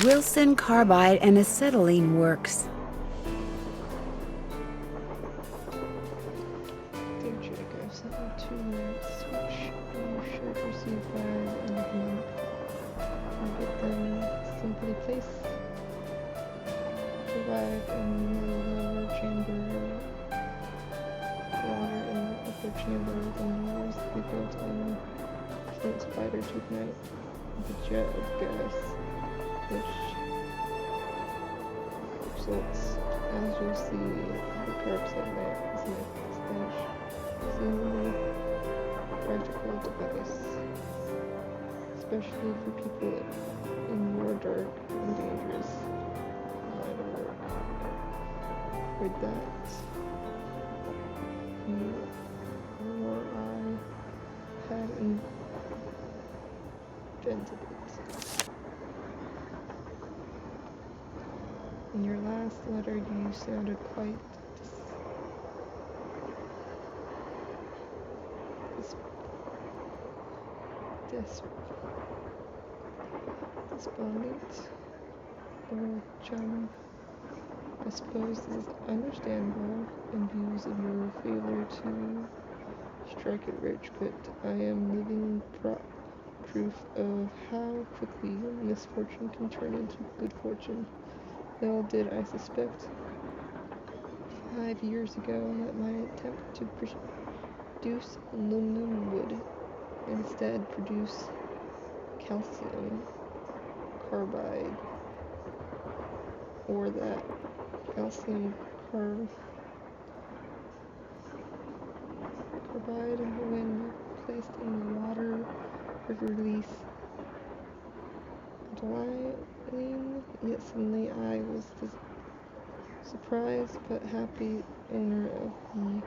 Wilson Carbide and Acetylene Works. Dear Jake, I've sent you 2 minutes, which you should receive by the end of the month. You get them simply placed. Arrive in the lower chamber, water in the upper chamber, then use the built-in flint spider to ignite the jet of gas, which results, as you'll see, the peroxide stench. Seemingly practical device, especially for people in your dark and dangerous line of work. With that, you or I had invented it. In your last letter, you sounded quite despondent, or John. I suppose this is understandable in views of your failure to strike it rich, but I am living proof of how quickly misfortune can turn into good fortune. Little did I suspect 5 years ago that my attempt to produce aluminum would instead produce calcium carbide, or that calcium carbide, when placed in the water, would release adrenaline. Yet suddenly I was the surprised but happy owner of the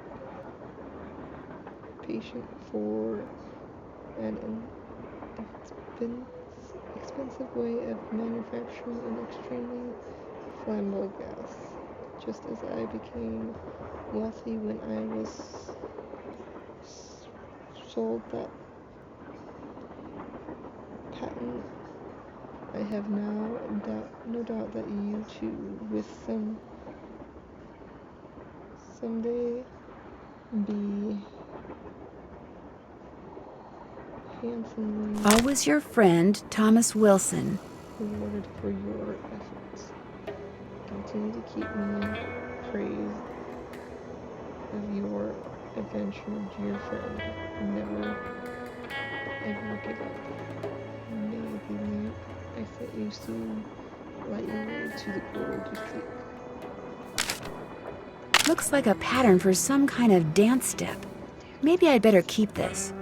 patient for an expensive way of manufacturing an extremely flammable gas. Just as I became wealthy when I was sold that patent, I have now no doubt that you too, with someday be handsomely Always your friend, Thomas Wilson. rewarded for your efforts. Continue to keep me praised of your adventure, dear friend. Never, ever give up. May it be late. I set you soon, light your way to the goal to sleep. Looks like a pattern for some kind of dance step. Maybe I'd better keep this.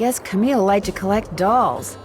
Guess Camille liked to collect dolls.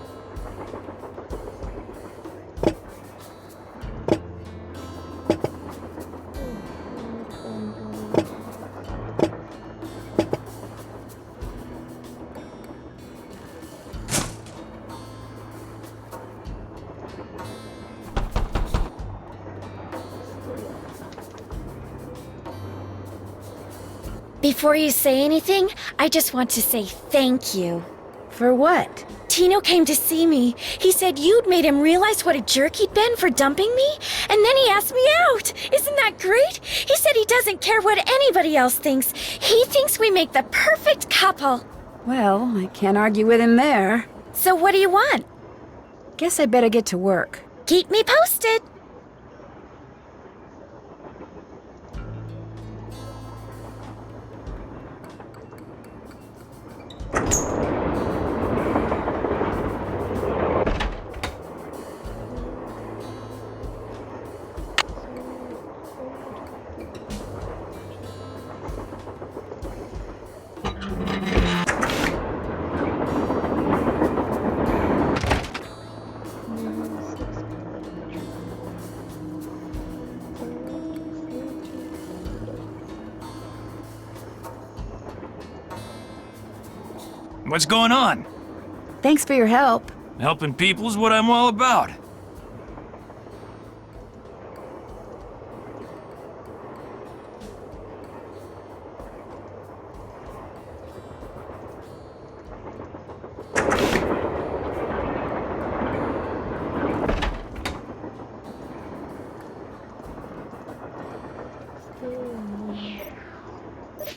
Before you say anything, I just want to say thank you. For what? Tino came to see me. He said you'd made him realize what a jerk he'd been for dumping me, and then he asked me out. Isn't that great? He said he doesn't care what anybody else thinks. He thinks we make the perfect couple. Well, I can't argue with him there. So what do you want? Guess I better get to work. Keep me posted. What's going on? Thanks for your help. Helping people is what I'm all about.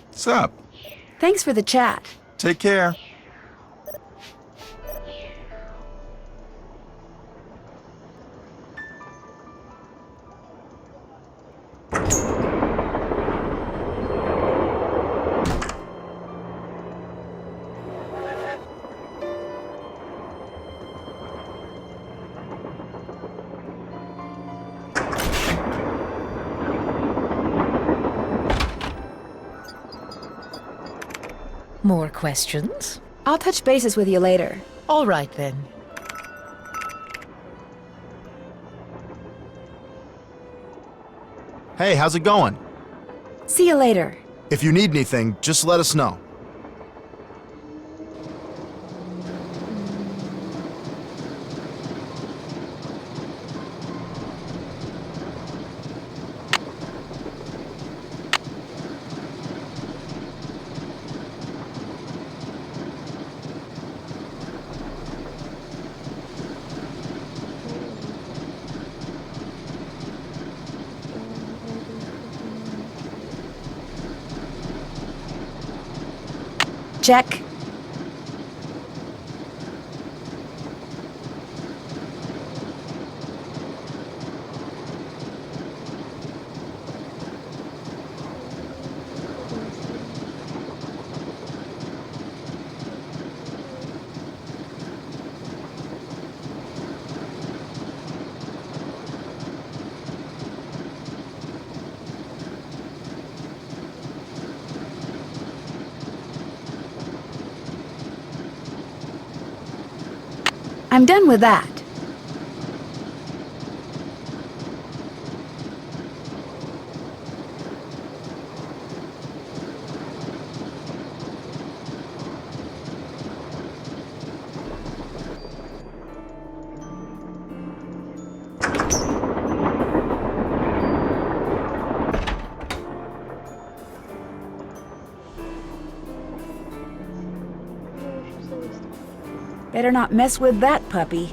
What's up? Thanks for the chat. Take care. More questions? I'll touch bases with you later. All right, then. Hey, how's it going? See you later. If you need anything, just let us know. Check. I'm done with that. Better not mess with that puppy.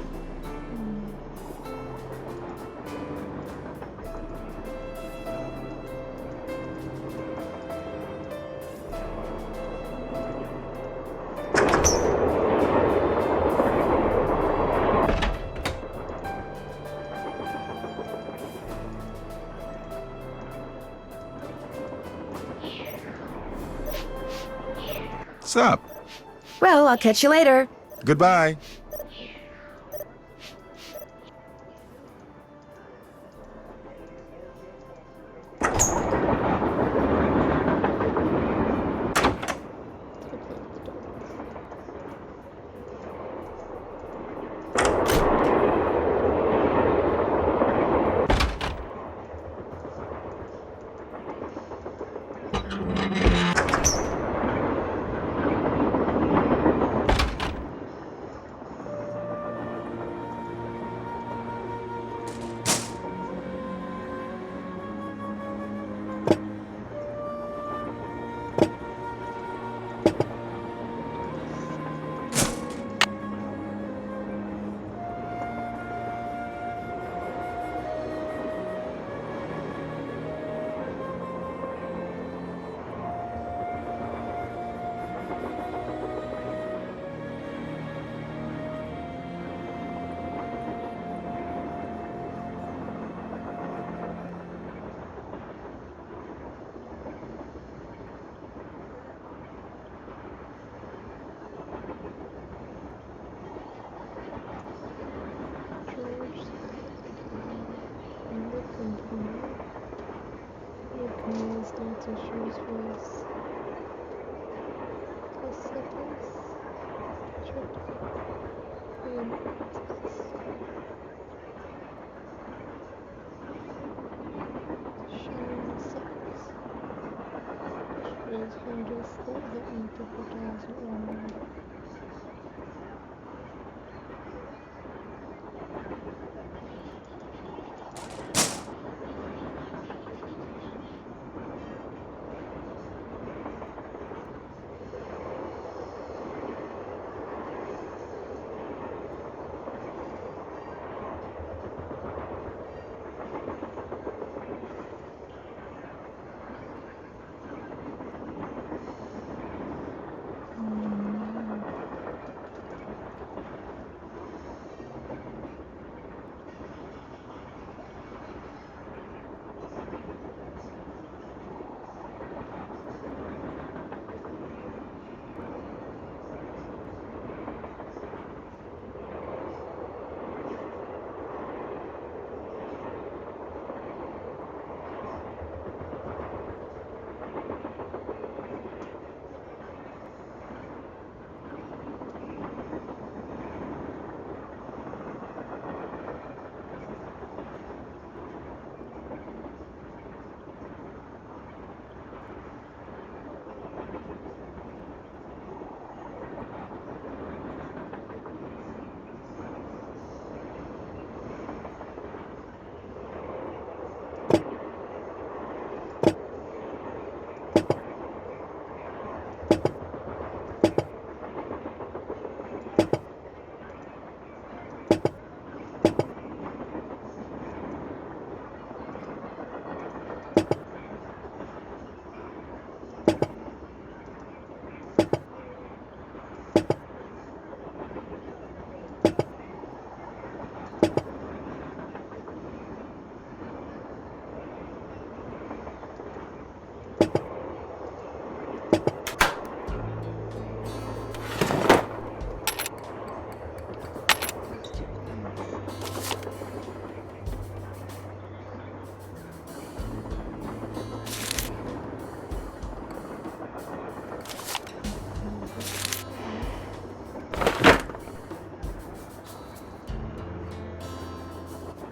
What's up? Well, I'll catch you later. Goodbye. issues was placentas, and shiny socks. Yesterday's Hondas that helped me put her dolls in order.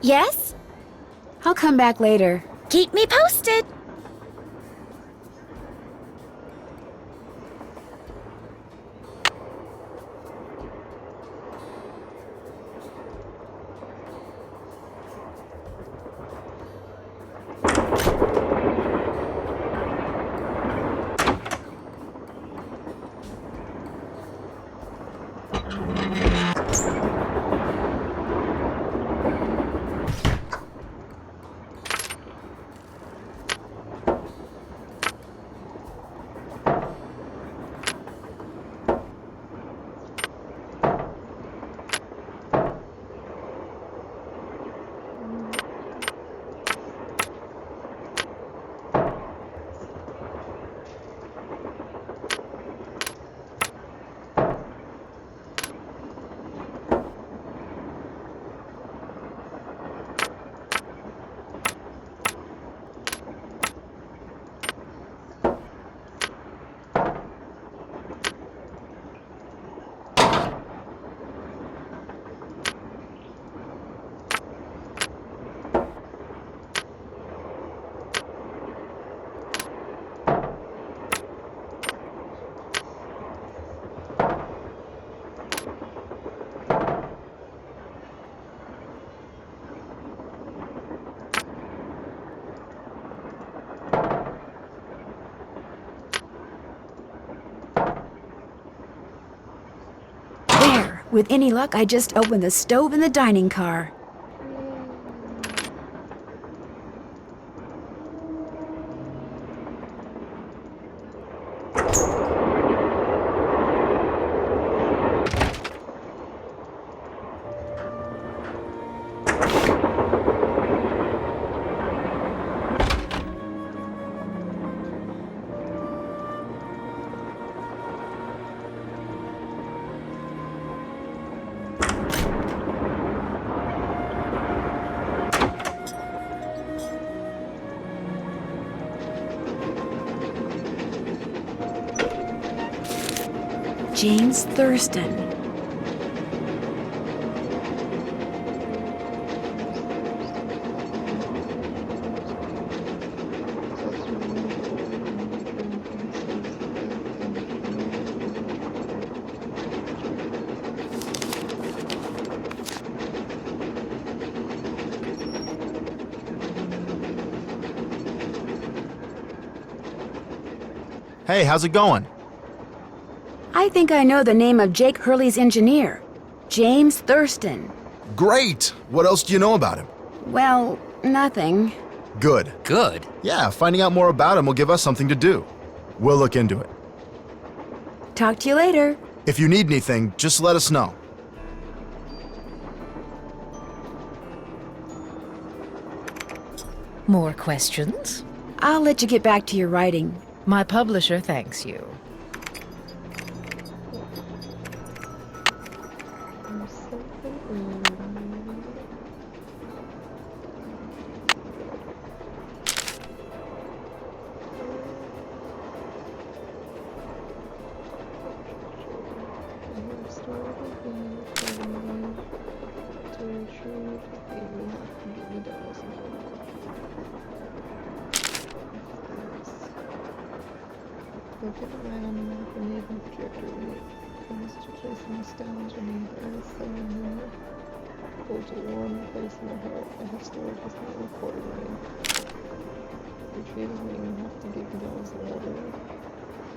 Yes? I'll come back later. Keep me posted. With any luck, I just opened the stove in the dining car. James Thurston. Hey, how's it going? I think I know the name of Jake Hurley's engineer. James Thurston. Great! What else do you know about him? Well, nothing. Good. Good. Yeah, finding out more about him will give us something to do. We'll look into it. Talk to you later. If you need anything, just let us know. More questions? I'll let you get back to your writing. My publisher thanks you. There's something Located right on the map and the event projector when it comes to placing the stones underneath the earth, so I'm in the hold a warm place in the heart. I have stored this not recorded rain. Retrieving rain will have to give the dolls a water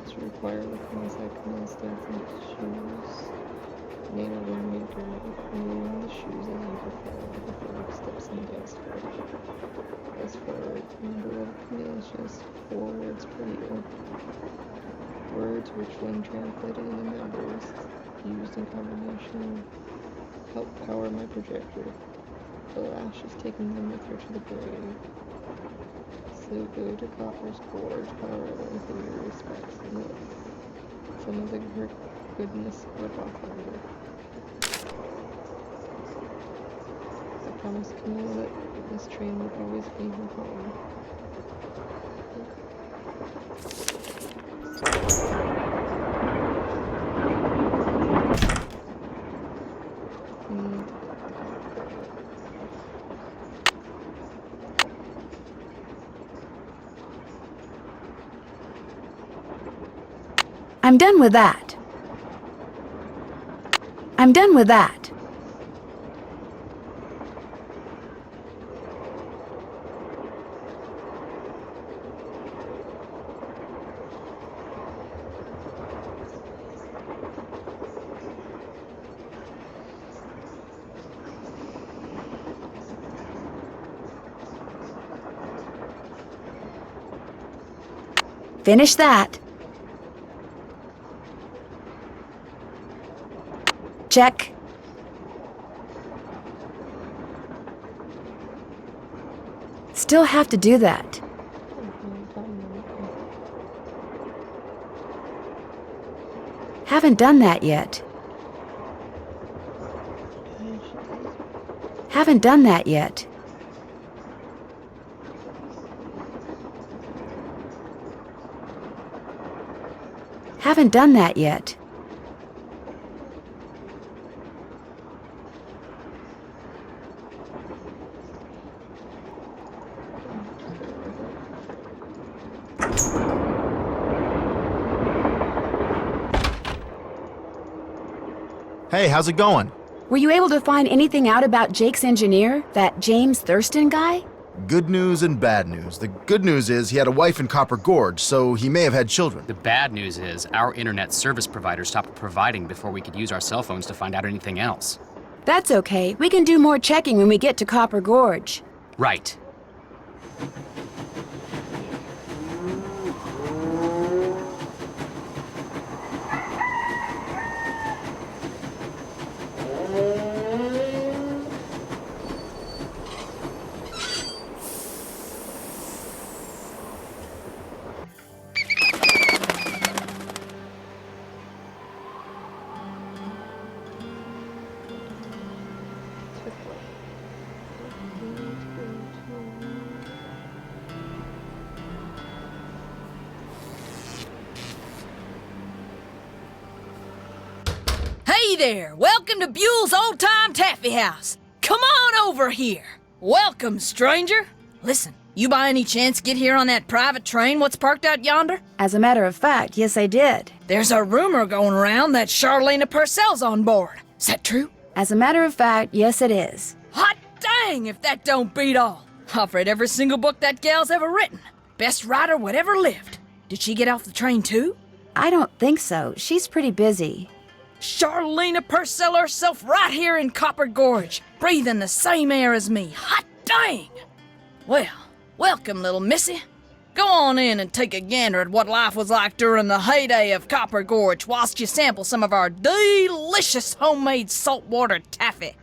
to require looking inside Camille's Stanton's shoes. Name a rainmaker wearing the shoes as you prefer. The forward steps in the guest as forward. Number of Camille is just 4 words per year. Words which, when translated into numbers, used in combination, help power my projector. The lash is taking them with her to the grave. So go to Copper's Gorge, however, and pay your respects and let some of her goodness rub off on her. I promised Camille that this train would always be her home. I'm done with that. I'm done with that. Finish that. Check. Still have to do that. Haven't done that yet. Haven't done that yet. Haven't done that yet. Hey, how's it going? Were you able to find anything out about Jake's engineer, that James Thurston guy? Good news and bad news. The good news is he had a wife in Copper Gorge, so he may have had children. The bad news is our internet service provider stopped providing before we could use our cell phones to find out anything else. That's okay. We can do more checking when we get to Copper Gorge. Right. Hey there! Welcome to Buell's Old Time Taffy House. Come on over here. Welcome, stranger. Listen, you by any chance get here on that private train what's parked out yonder? As a matter of fact, yes, I did. There's a rumor going around that Charlena Purcell's on board. Is that true? As a matter of fact, yes, it is. Hot dang if that don't beat all. I've read every single book that gal's ever written. Best writer whatever lived. Did she get off the train too? I don't think so. She's pretty busy. Charlena Purcell herself right here in Copper Gorge, breathing the same air as me. Hot dang! Well, welcome, little missy. Go on in and take a gander at what life was like during the heyday of Copper Gorge whilst you sample some of our delicious homemade saltwater taffy.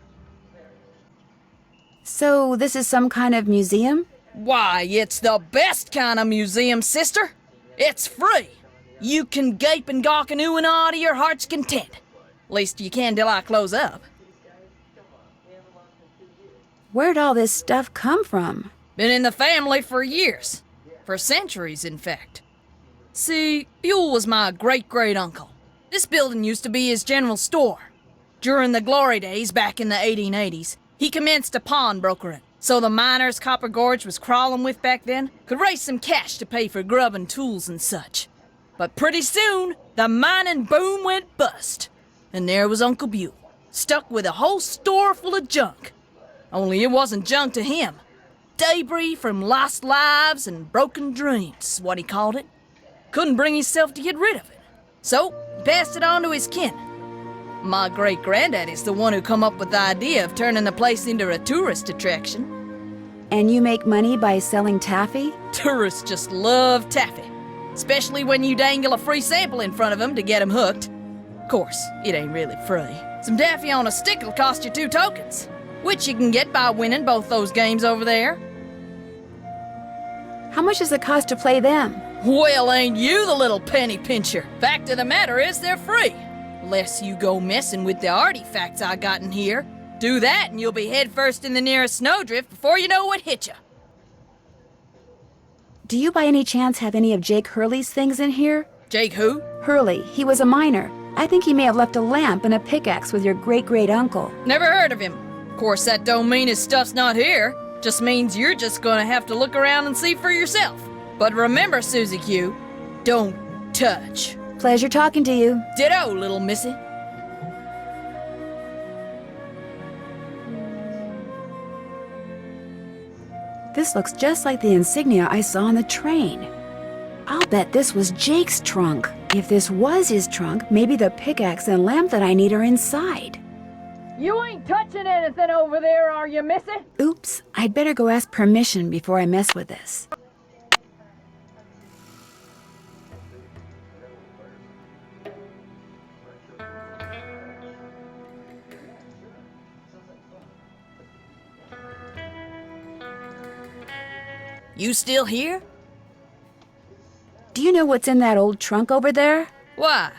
So, this is some kind of museum? Why, it's the best kind of museum, sister. It's free. You can gape and gawk and ooh and ah to your heart's content. Least you can till I close up. Where'd all this stuff come from? Been in the family for years. For centuries, in fact. See, Buell was my great-great-uncle. This building used to be his general store. During the glory days back in the 1880s, he commenced a pawnbrokering, so the miners Copper Gorge was crawling with back then could raise some cash to pay for grub and tools and such. But pretty soon, the mining boom went bust. And there was Uncle Buell, stuck with a whole store full of junk. Only it wasn't junk to him. Debris from lost lives and broken dreams, is what he called it. Couldn't bring himself to get rid of it. So, he passed it on to his kin. My great-granddaddy's the one who come up with the idea of turning the place into a tourist attraction. And you make money by selling taffy? Tourists just love taffy. Especially when you dangle a free sample in front of them to get them hooked. Of course, it ain't really free. Some taffy on a stick'll cost you 2 tokens, which you can get by winning both those games over there. How much does it cost to play them? Well, ain't you the little penny pincher? Fact of the matter is they're free. Unless you go messing with the artifacts I got in here. Do that and you'll be headfirst in the nearest snowdrift before you know what hit you. Do you by any chance have any of Jake Hurley's things in here? Jake who? Hurley. He was a miner. I think he may have left a lamp and a pickaxe with your great-great-uncle. Never heard of him. Of course, that don't mean his stuff's not here. Just means you're just gonna have to look around and see for yourself. But remember, Susie Q, don't touch. Pleasure talking to you. Ditto, little missy. This looks just like the insignia I saw on the train. I'll bet this was Jake's trunk. If this was his trunk, maybe the pickaxe and lamp that I need are inside. You ain't touching anything over there, are you, missy? Oops, I'd better go ask permission before I mess with this. You still here? Do you know what's in that old trunk over there? Why?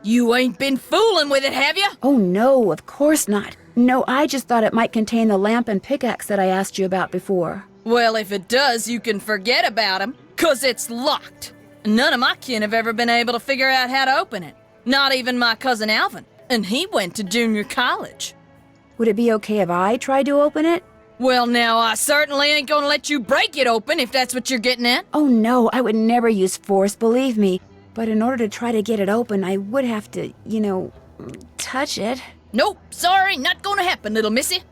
You ain't been fooling with it, have you? Oh no, of course not. No, I just thought it might contain the lamp and pickaxe that I asked you about before. Well, if it does, you can forget about him, 'cause it's locked. None of my kin have ever been able to figure out how to open it. Not even my cousin Alvin, and he went to junior college. Would it be okay if I tried to open it? Well, now, I certainly ain't gonna let you break it open if that's what you're getting at. Oh no, I would never use force, believe me. But in order to try to get it open, I would have to, touch it. Nope, sorry, not gonna happen, little missy.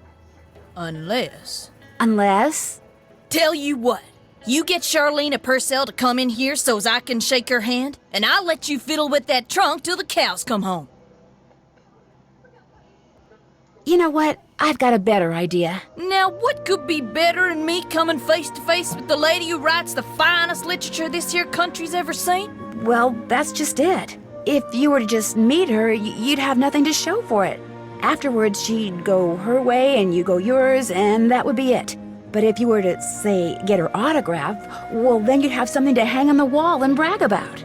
Unless... Unless? Tell you what, you get Charlena Purcell to come in here so's I can shake her hand, and I'll let you fiddle with that trunk till the cows come home. You know what? I've got a better idea. Now, what could be better than me coming face to face with the lady who writes the finest literature this here country's ever seen? Well, that's just it. If you were to just meet her, you'd have nothing to show for it. Afterwards, she'd go her way and you go yours, and that would be it. But if you were to, say, get her autograph, well, then you'd have something to hang on the wall and brag about.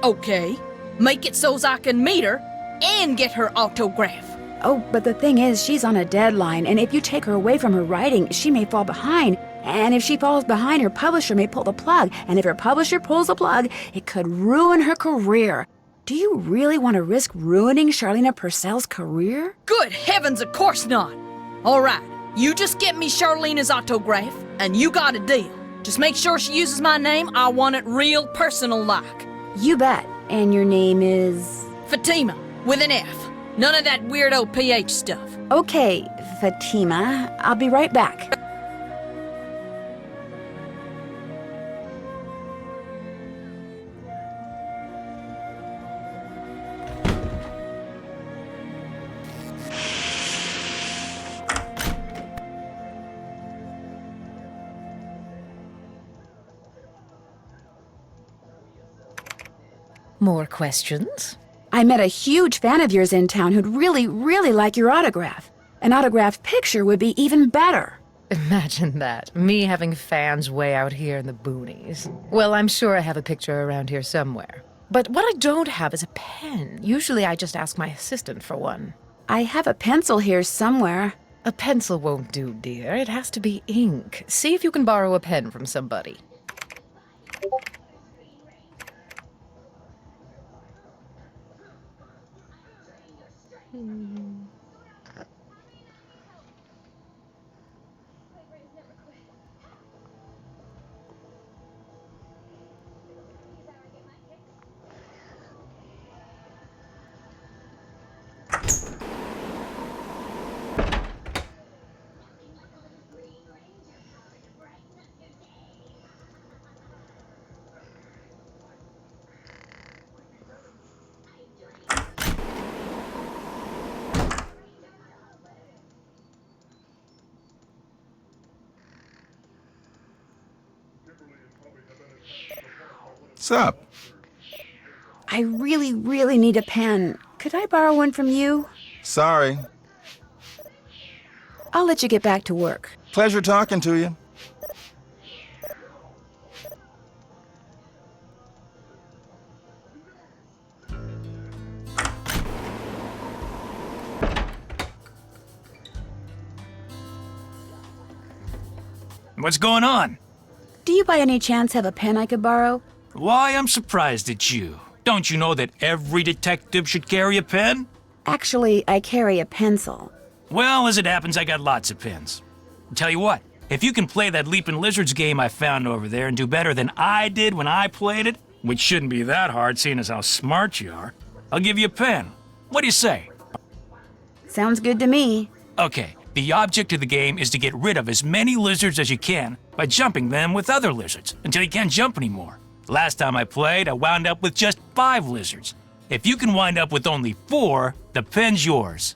Okay, make it so's I can meet her and get her autograph. Oh, but the thing is, she's on a deadline, and if you take her away from her writing, she may fall behind. And if she falls behind, her publisher may pull the plug. And if her publisher pulls the plug, it could ruin her career. Do you really want to risk ruining Charlena Purcell's career? Good heavens, of course not. All right, you just get me Charlena's autograph, and you got a deal. Just make sure she uses my name. I want it real personal-like. You bet. And your name is... Fatima, with an F. None of that weirdo PH stuff. Okay, Fatima. I'll be right back. More questions? I met a huge fan of yours in town who'd really, really like your autograph. An autographed picture would be even better. Imagine that. Me having fans way out here in the boonies. Well, I'm sure I have a picture around here somewhere. But what I don't have is a pen. Usually I just ask my assistant for one. I have a pencil here somewhere. A pencil won't do, dear. It has to be ink. See if you can borrow a pen from somebody. What's up? I really, really need a pen. Could I borrow one from you? Sorry. I'll let you get back to work. Pleasure talking to you. What's going on? Do you by any chance have a pen I could borrow? Why, I'm surprised at you. Don't you know that every detective should carry a pen? Actually, I carry a pencil. Well, as it happens, I got lots of pens. Tell you what, if you can play that Leaping Lizards game I found over there and do better than I did when I played it, which shouldn't be that hard seeing as how smart you are, I'll give you a pen. What do you say? Sounds good to me. Okay, the object of the game is to get rid of as many lizards as you can by jumping them with other lizards until you can't jump anymore. Last time I played, I wound up with just 5 lizards. If you can wind up with only 4, the pen's yours.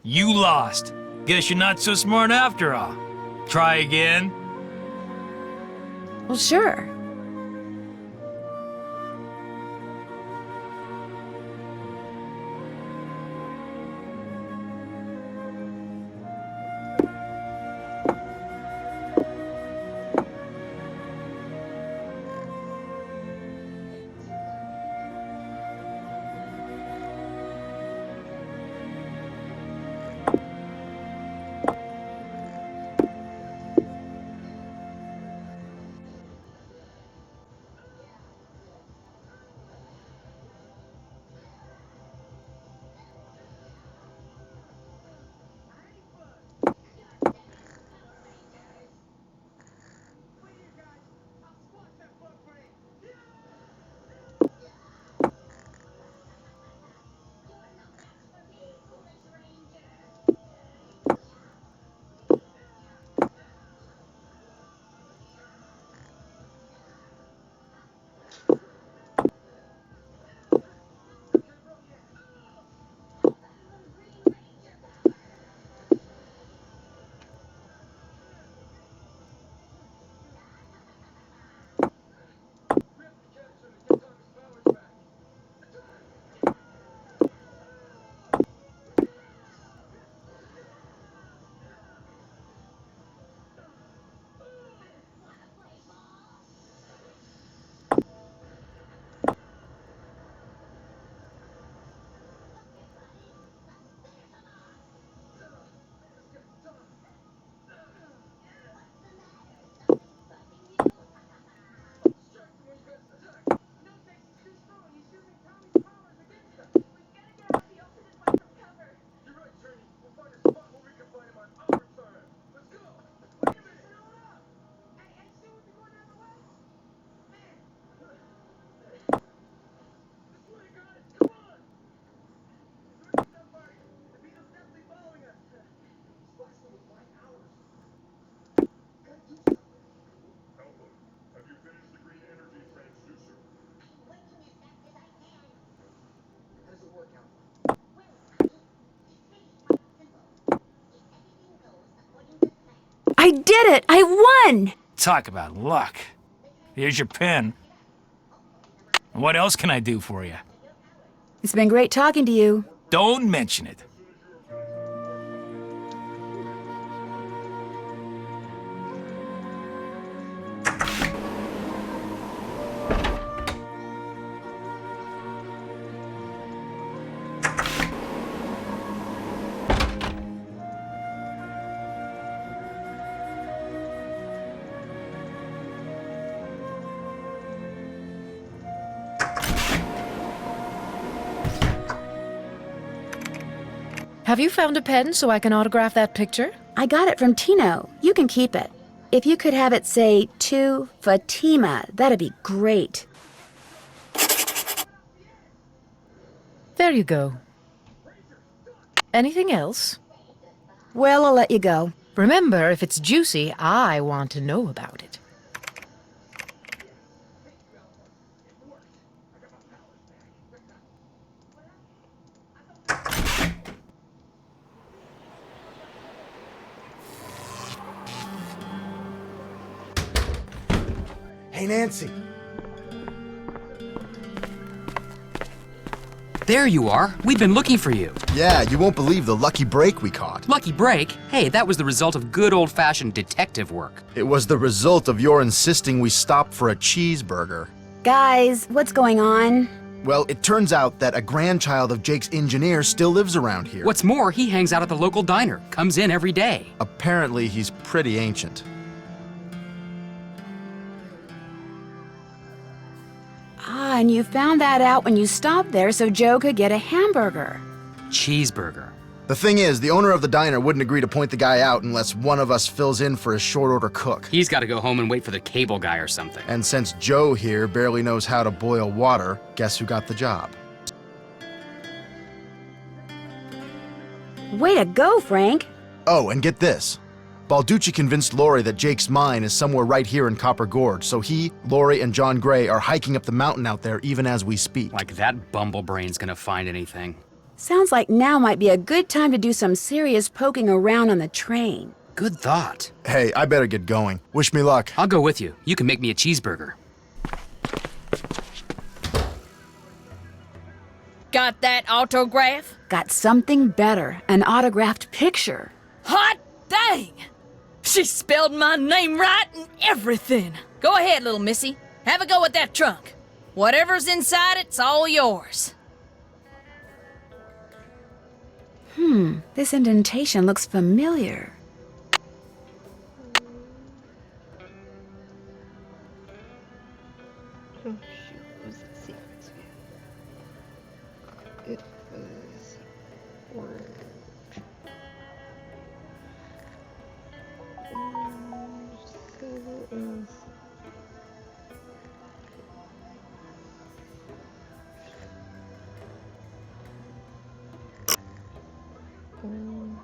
You lost. Guess you're not so smart after all. Try again. Well, sure. I did it! I won! Talk about luck. Here's your pen. What else can I do for you? It's been great talking to you. Don't mention it. Have you found a pen so I can autograph that picture? I got it from Tino. You can keep it. If you could have it say, to Fatima, that'd be great. There you go. Anything else? Well, I'll let you go. Remember, if it's juicy, I want to know about it. Hey, Nancy. There you are. We've been looking for you. Yeah, you won't believe the lucky break we caught. Lucky break? Hey, that was the result of good old-fashioned detective work. It was the result of your insisting we stop for a cheeseburger. Guys, what's going on? Well, it turns out that a grandchild of Jake's engineer still lives around here. What's more, he hangs out at the local diner, comes in every day. Apparently, he's pretty ancient. Ah, and you found that out when you stopped there so Joe could get a hamburger. Cheeseburger. The thing is, the owner of the diner wouldn't agree to point the guy out unless one of us fills in for his short order cook. He's got to go home and wait for the cable guy or something. And since Joe here barely knows how to boil water, guess who got the job? Way to go, Frank. Oh, and get this. Balducci convinced Lori that Jake's mine is somewhere right here in Copper Gorge, so he, Lori, and John Gray are hiking up the mountain out there even as we speak. Like that bumblebrain's gonna find anything. Sounds like now might be a good time to do some serious poking around on the train. Good thought. Hey, I better get going. Wish me luck. I'll go with you. You can make me a cheeseburger. Got that autograph? Got something better, an autographed picture. Hot dang! She spelled my name right and everything. Go ahead, little missy. Have a go at that trunk. Whatever's inside it's all yours. This indentation looks familiar. Oh shoot, what was the sequence? It was orange. So it was orange.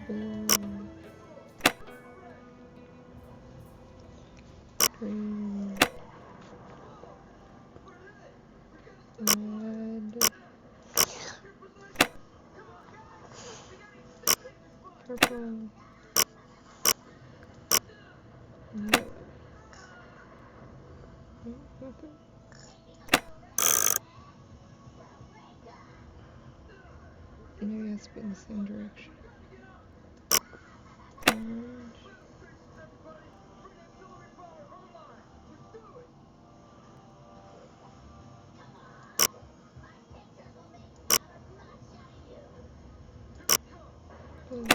Blue. Green. Red. Purple. Yep. Maybe it has to be in the same direction. Orange. Blue.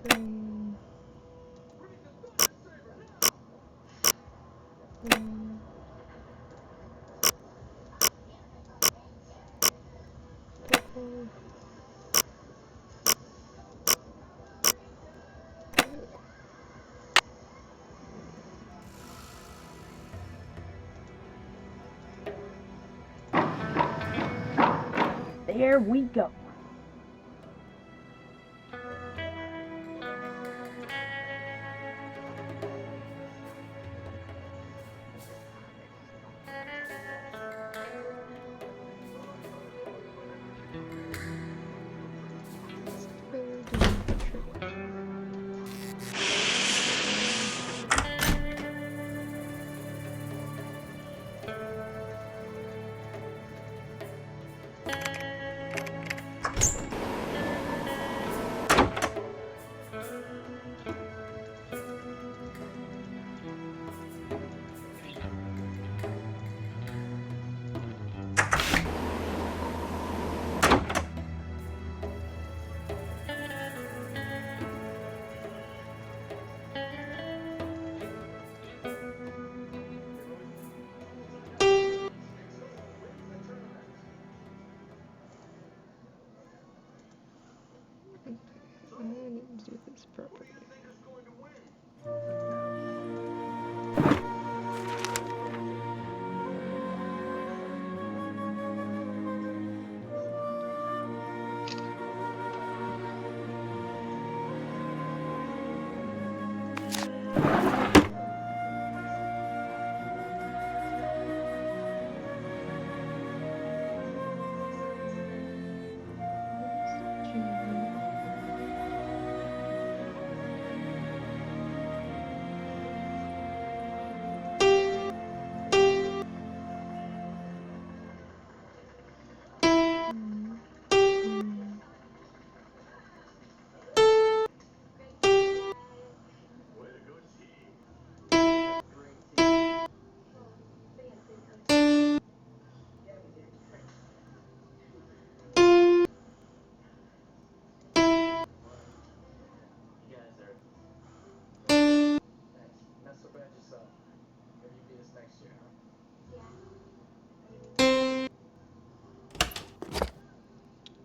Green. Blue. Purple. There we go. Williams property.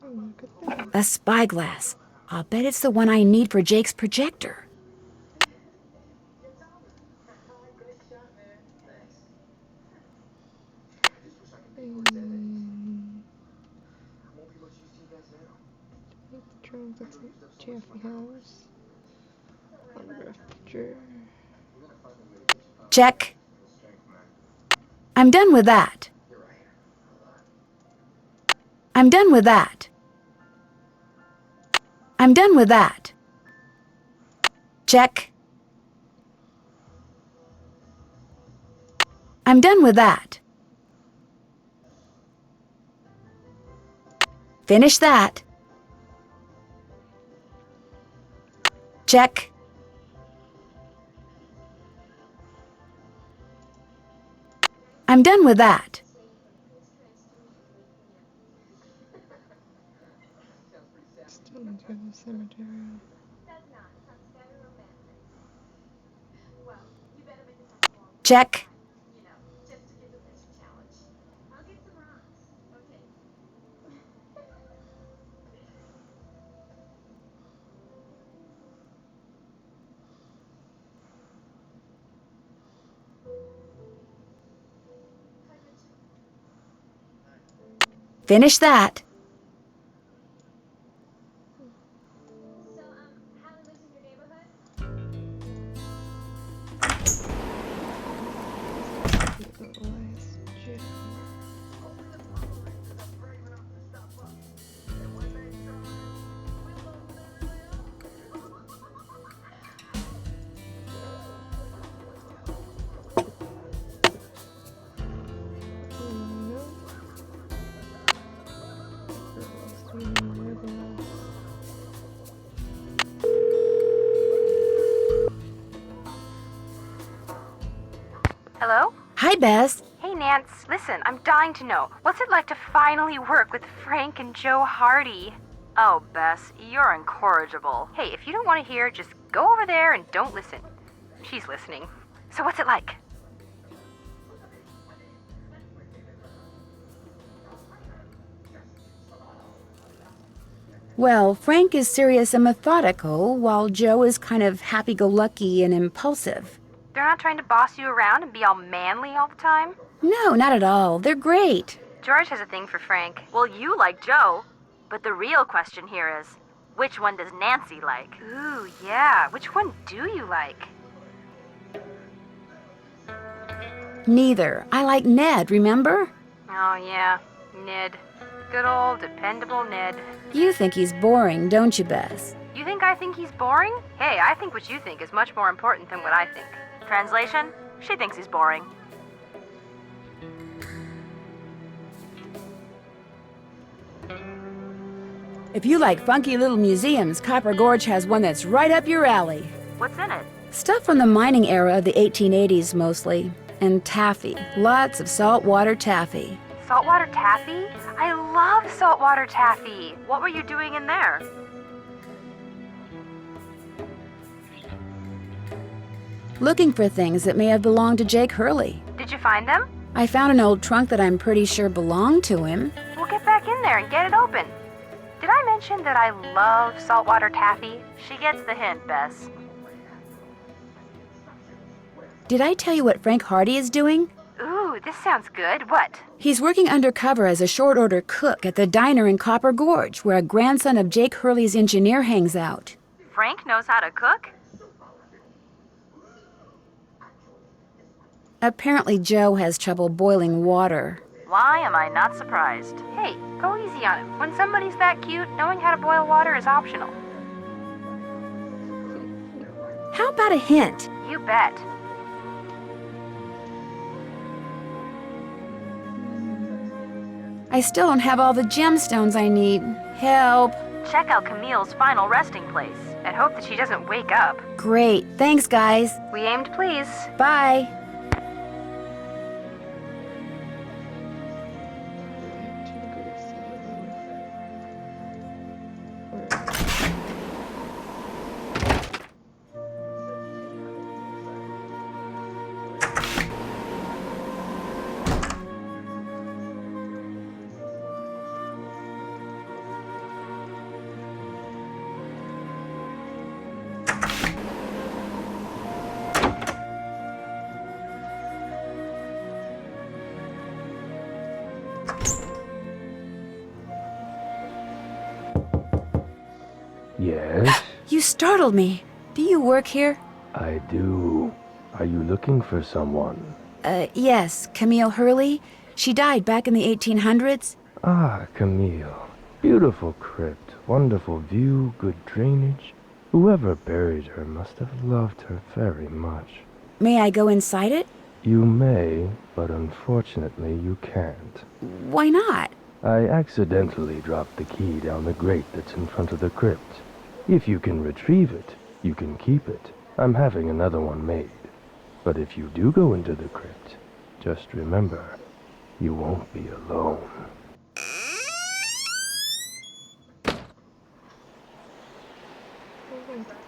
Oh, look at that. A spyglass. I'll bet it's the one I need for Jake's projector. Drawings of the Jaffe House. Autograph picture. Check. I'm done with that. I'm done with that. I'm done with that. Check. I'm done with that. Finish that. Check. I'm done with that. Stone's Cemetery. Check. Finish that. Hello? Hi, Bess. Hey, Nance. Listen, I'm dying to know. What's it like to finally work with Frank and Joe Hardy? Oh, Bess, you're incorrigible. Hey, if you don't want to hear, just go over there and don't listen. She's listening. So what's it like? Well, Frank is serious and methodical, while Joe is kind of happy-go-lucky and impulsive. They're not trying to boss you around and be all manly all the time? No, not at all. They're great. George has a thing for Frank. Well, you like Joe. But the real question here is, which one does Nancy like? Ooh, yeah. Which one do you like? Neither. I like Ned, remember? Oh, yeah. Ned. Good old dependable Ned. You think he's boring, don't you, Bess? You think I think he's boring? Hey, I think what you think is much more important than what I think. Translation? She thinks he's boring. If you like funky little museums, Copper Gorge has one that's right up your alley. What's in it? Stuff from the mining era of the 1880s, mostly. And taffy. Lots of saltwater taffy. Saltwater taffy? I love saltwater taffy. What were you doing in there? Looking for things that may have belonged to Jake Hurley. Did you find them? I found an old trunk that I'm pretty sure belonged to him. We'll get back in there and get it open. Did I mention that I love saltwater taffy? She gets the hint, Bess. Did I tell you what Frank Hardy is doing? Ooh, this sounds good. What? He's working undercover as a short-order cook at the diner in Copper Gorge, where a grandson of Jake Hurley's engineer hangs out. Frank knows how to cook? Apparently Joe has trouble boiling water. Why am I not surprised? Hey, go easy on him. When somebody's that cute, knowing how to boil water is optional. How about a hint? You bet. I still don't have all the gemstones I need. Help. Check out Camille's final resting place and hope that she doesn't wake up. Great. Thanks, guys. We aim to please. Bye. Yes? You startled me. Do you work here? I do. Are you looking for someone? Yes. Camille Hurley. She died back in the 1800s. Ah, Camille. Beautiful crypt, wonderful view, good drainage. Whoever buried her must have loved her very much. May I go inside it? You may, but unfortunately you can't. Why not? I accidentally dropped the key down the grate that's in front of the crypt. If you can retrieve it, you can keep it. I'm having another one made. But if you do go into the crypt, just remember, you won't be alone.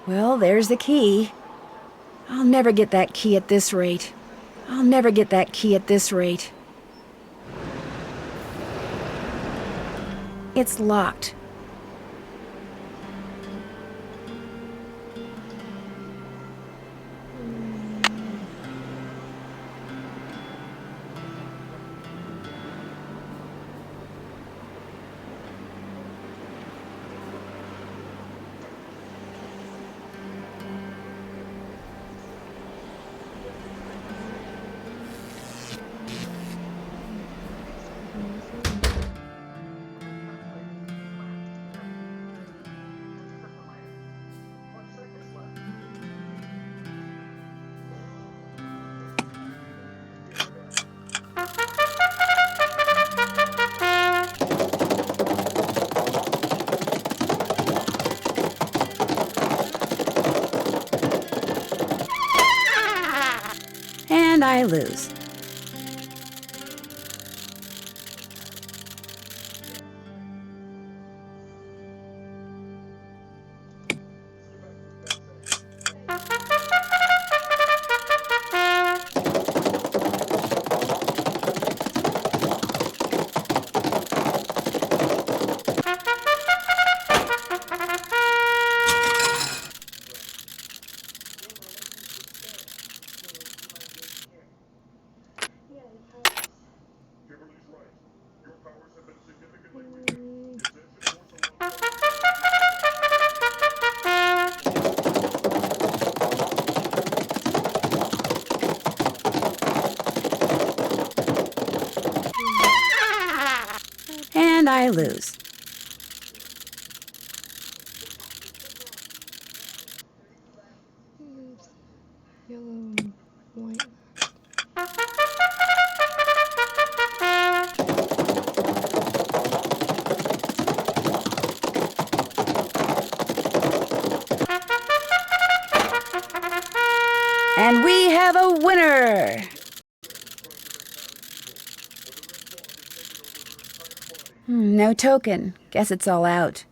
Well, there's the key. I'll never get that key at this rate. I'll never get that key at this rate. It's locked. And I lose. And I lose. Yellow and white. And we have a winner! No token. Guess it's all out.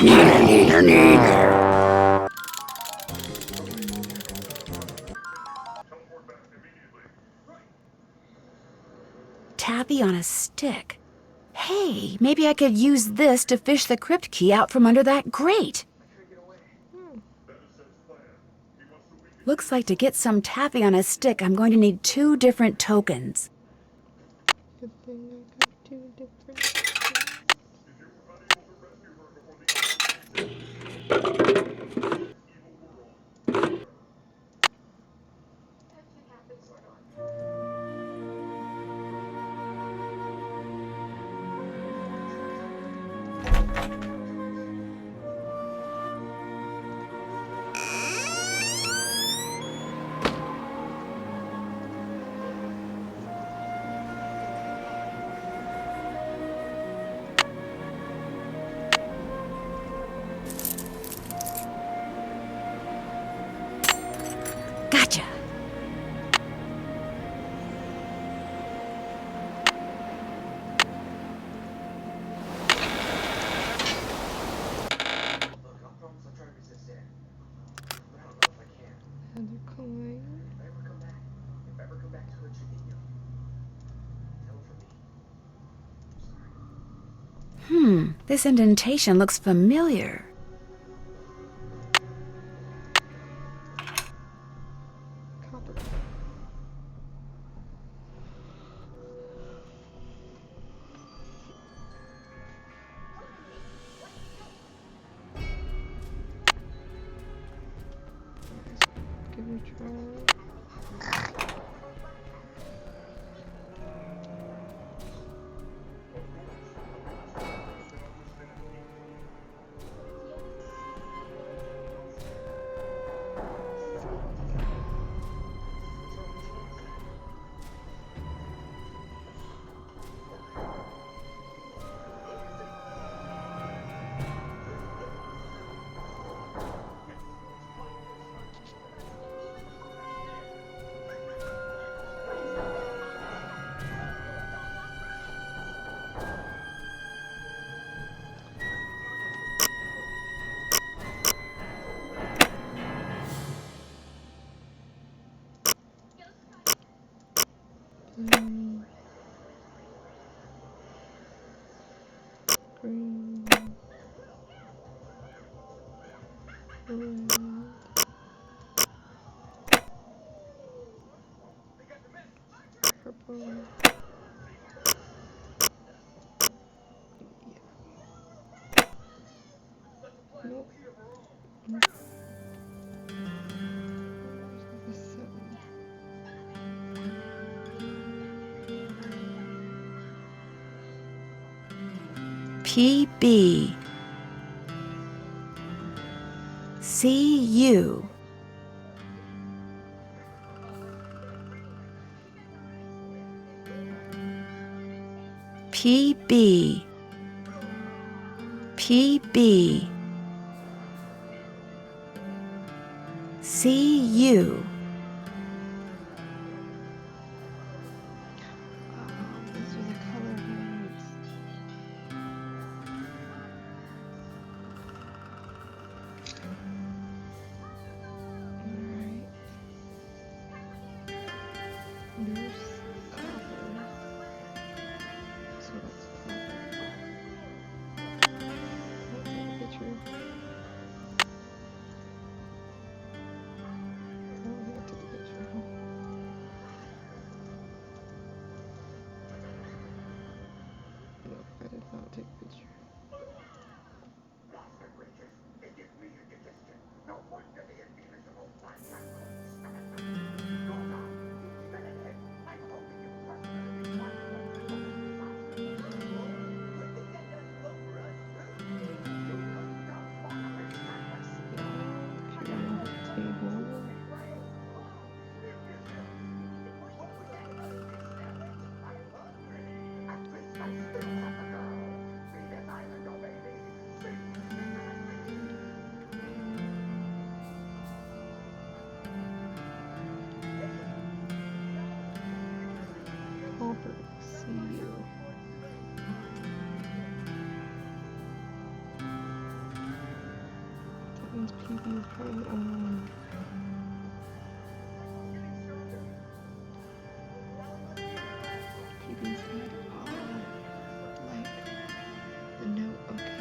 Taffy on a stick. Hey, maybe I could use this to fish the crypt key out from under that grate. Looks like to get some taffy on a stick, I'm going to need 2 different tokens. Good thing I got 2 different. Gotcha. Another coin. This indentation looks familiar. Copper. Give it a try. Green. Red. Purple. Nope. The 7. PB. CU. PB. PB. CU. These are the color heads. Alright. There's copper. So that's copper. I'll take a picture. Oh, I took a picture. No, I did not take a picture. Table. Copper. CU. TV is probably on. TV's not on. Like the note, okay.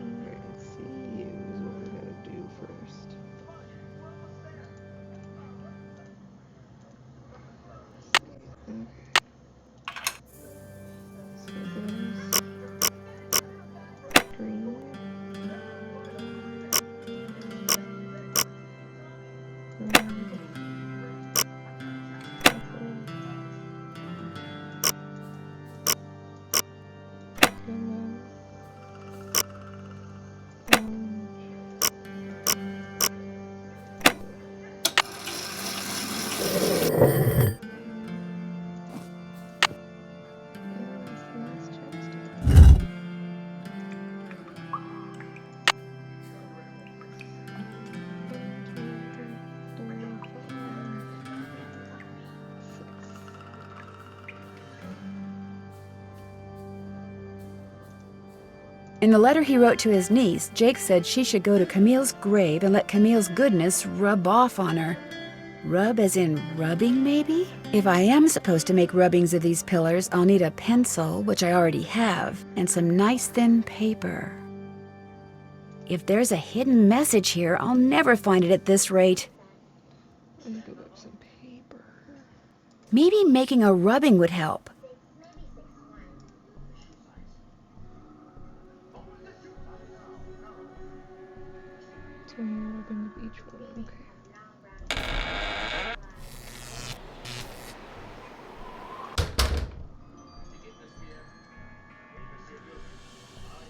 Alright, see you is what we gotta do first. Okay. So there's green. Red. Purple. Yellow. In the letter he wrote to his niece, Jake said she should go to Camille's grave and let Camille's goodness rub off on her. Rub as in rubbing, maybe? If I am supposed to make rubbings of these pillars, I'll need a pencil, which I already have, and some nice thin paper. If there's a hidden message here, I'll never find it at this rate. I'm gonna go grab some paper. Maybe making a rubbing would help. So you're rubbing with each one, okay.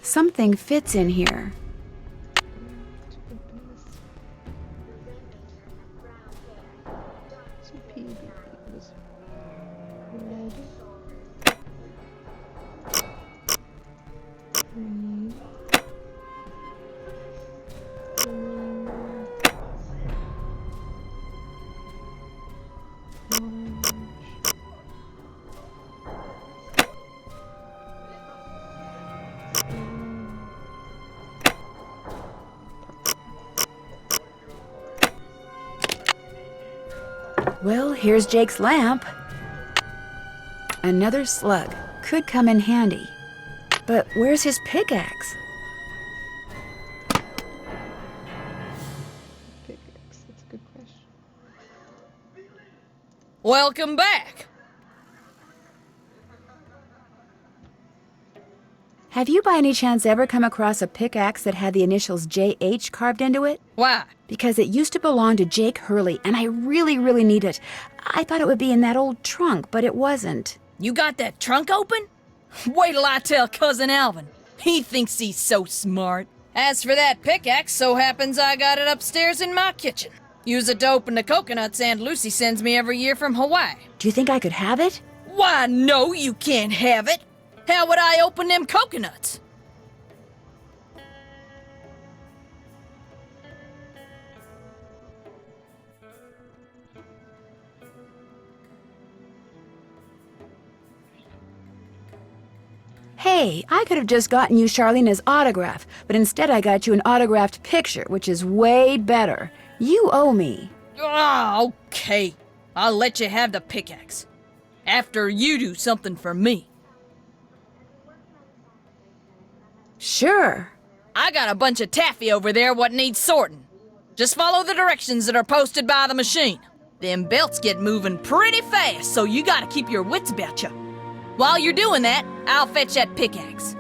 Something fits in here. Let's open this. So PB was red. Green. Blue. Orange. Well, here's Jake's lamp. Another slug. Could come in handy. But where's his pickaxe? Pickaxe, that's a good question. Welcome back. Have you by any chance ever come across a pickaxe that had the initials JH carved into it? Why? Because it used to belong to Jake Hurley, and I really, really need it. I thought it would be in that old trunk, but it wasn't. You got that trunk open? Wait till I tell Cousin Alvin. He thinks he's so smart. As for that pickaxe, so happens I got it upstairs in my kitchen. Use it to open the coconuts Aunt Lucy sends me every year from Hawaii. Do you think I could have it? Why, no, you can't have it. How would I open them coconuts? Hey, I could have just gotten you Charlena's autograph, but instead I got you an autographed picture, which is way better. You owe me. Ah, okay. I'll let you have the pickaxe. After you do something for me. Sure. I got a bunch of taffy over there what needs sorting. Just follow the directions that are posted by the machine. Them belts get moving pretty fast, so you gotta keep your wits about you. While you're doing that, I'll fetch that pickaxe.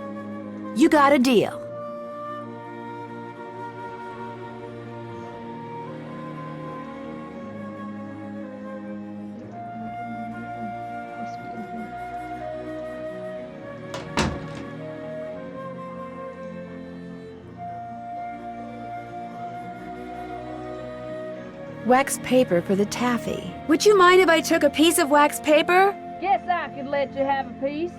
You got a deal. Must be in here. Wax paper for the taffy. Would you mind if I took a piece of wax paper? Guess I could let you have a piece.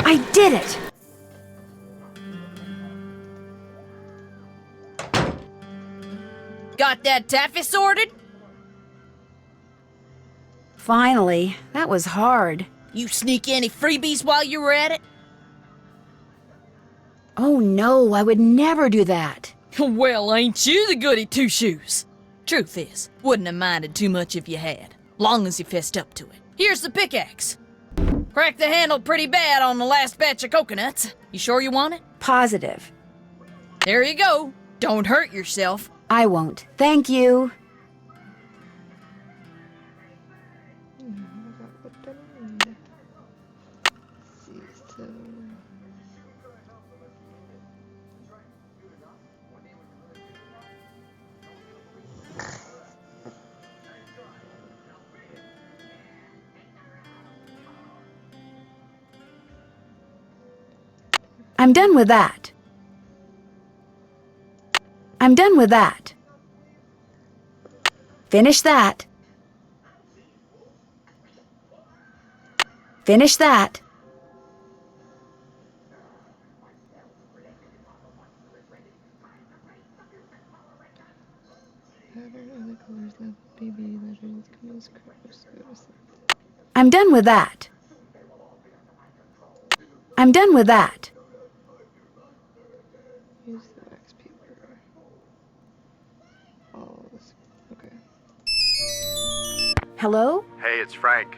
I did it! Got that taffy sorted? Finally. That was hard. You sneak any freebies while you were at it? Oh no, I would never do that. Well, ain't you the goody two-shoes? Truth is, wouldn't have minded too much if you had, long as you fessed up to it. Here's the pickaxe. Cracked the handle pretty bad on the last batch of coconuts. You sure you want it? Positive. There you go. Don't hurt yourself. I won't. Thank you. I'm done with that. I'm done with that. Finish that. Finish that. I'm done with that. I'm done with that. Use the wax paper. Oh, this, okay. Hello? Hey, it's Frank.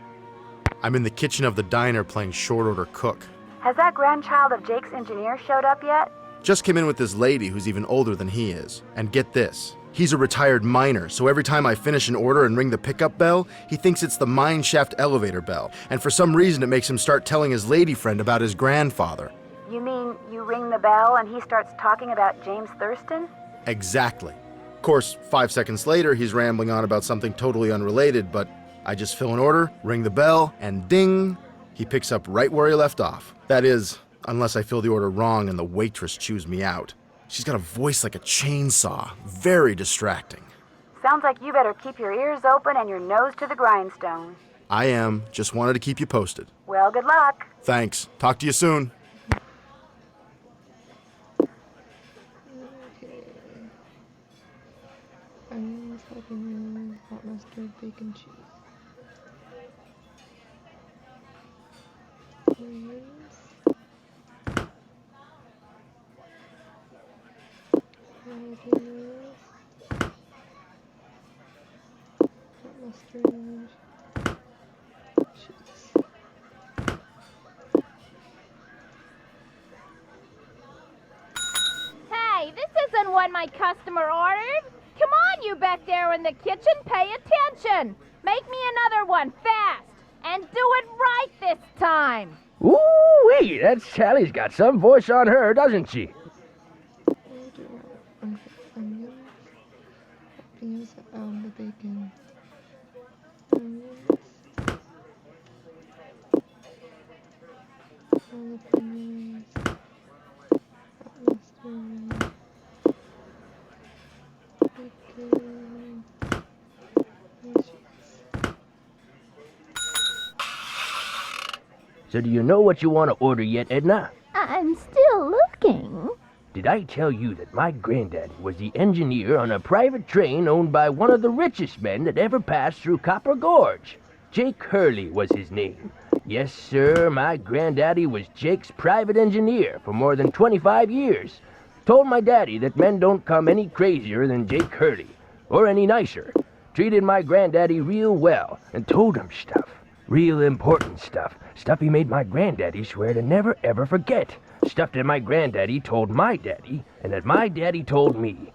I'm in the kitchen of the diner playing short order cook. Has that grandchild of Jake's engineer showed up yet? Just came in with this lady who's even older than he is. And get this, he's a retired miner, so every time I finish an order and ring the pickup bell, he thinks it's the mine shaft elevator bell. And for some reason it makes him start telling his lady friend about his grandfather. You mean you ring the bell and he starts talking about James Thurston? Exactly. Of course, 5 seconds later, he's rambling on about something totally unrelated, but I just fill an order, ring the bell, and ding, he picks up right where he left off. That is, unless I fill the order wrong and the waitress chews me out. She's got a voice like a chainsaw. Very distracting. Sounds like you better keep your ears open and your nose to the grindstone. I am. Just wanted to keep you posted. Well, good luck. Thanks. Talk to you soon. Onions, jalapenos, hot mustard, bacon, cheese. Onions. Jalapenos. Hot mustard. Cheese. Hey, this isn't what my customer ordered. Come on, you back there in the kitchen, pay attention. Make me another one, fast. And do it right this time. Ooh-wee, that Sally's got some voice on her, doesn't she? Onions, the bacon. Onions. Jalapenos. Hot mustard. Bacon. And cheese. So do you know what you want to order yet, Edna? I'm still looking. Did I tell you that my granddaddy was the engineer on a private train owned by one of the richest men that ever passed through Copper Gorge? Jake Hurley was his name. Yes, sir, my granddaddy was Jake's private engineer for more than 25 years. Told my daddy that men don't come any crazier than Jake Hurley, or any nicer. treated my granddaddy real well and told him stuff. Real important stuff. Stuff he made my granddaddy swear to never ever forget. Stuff that my granddaddy told my daddy and that my daddy told me.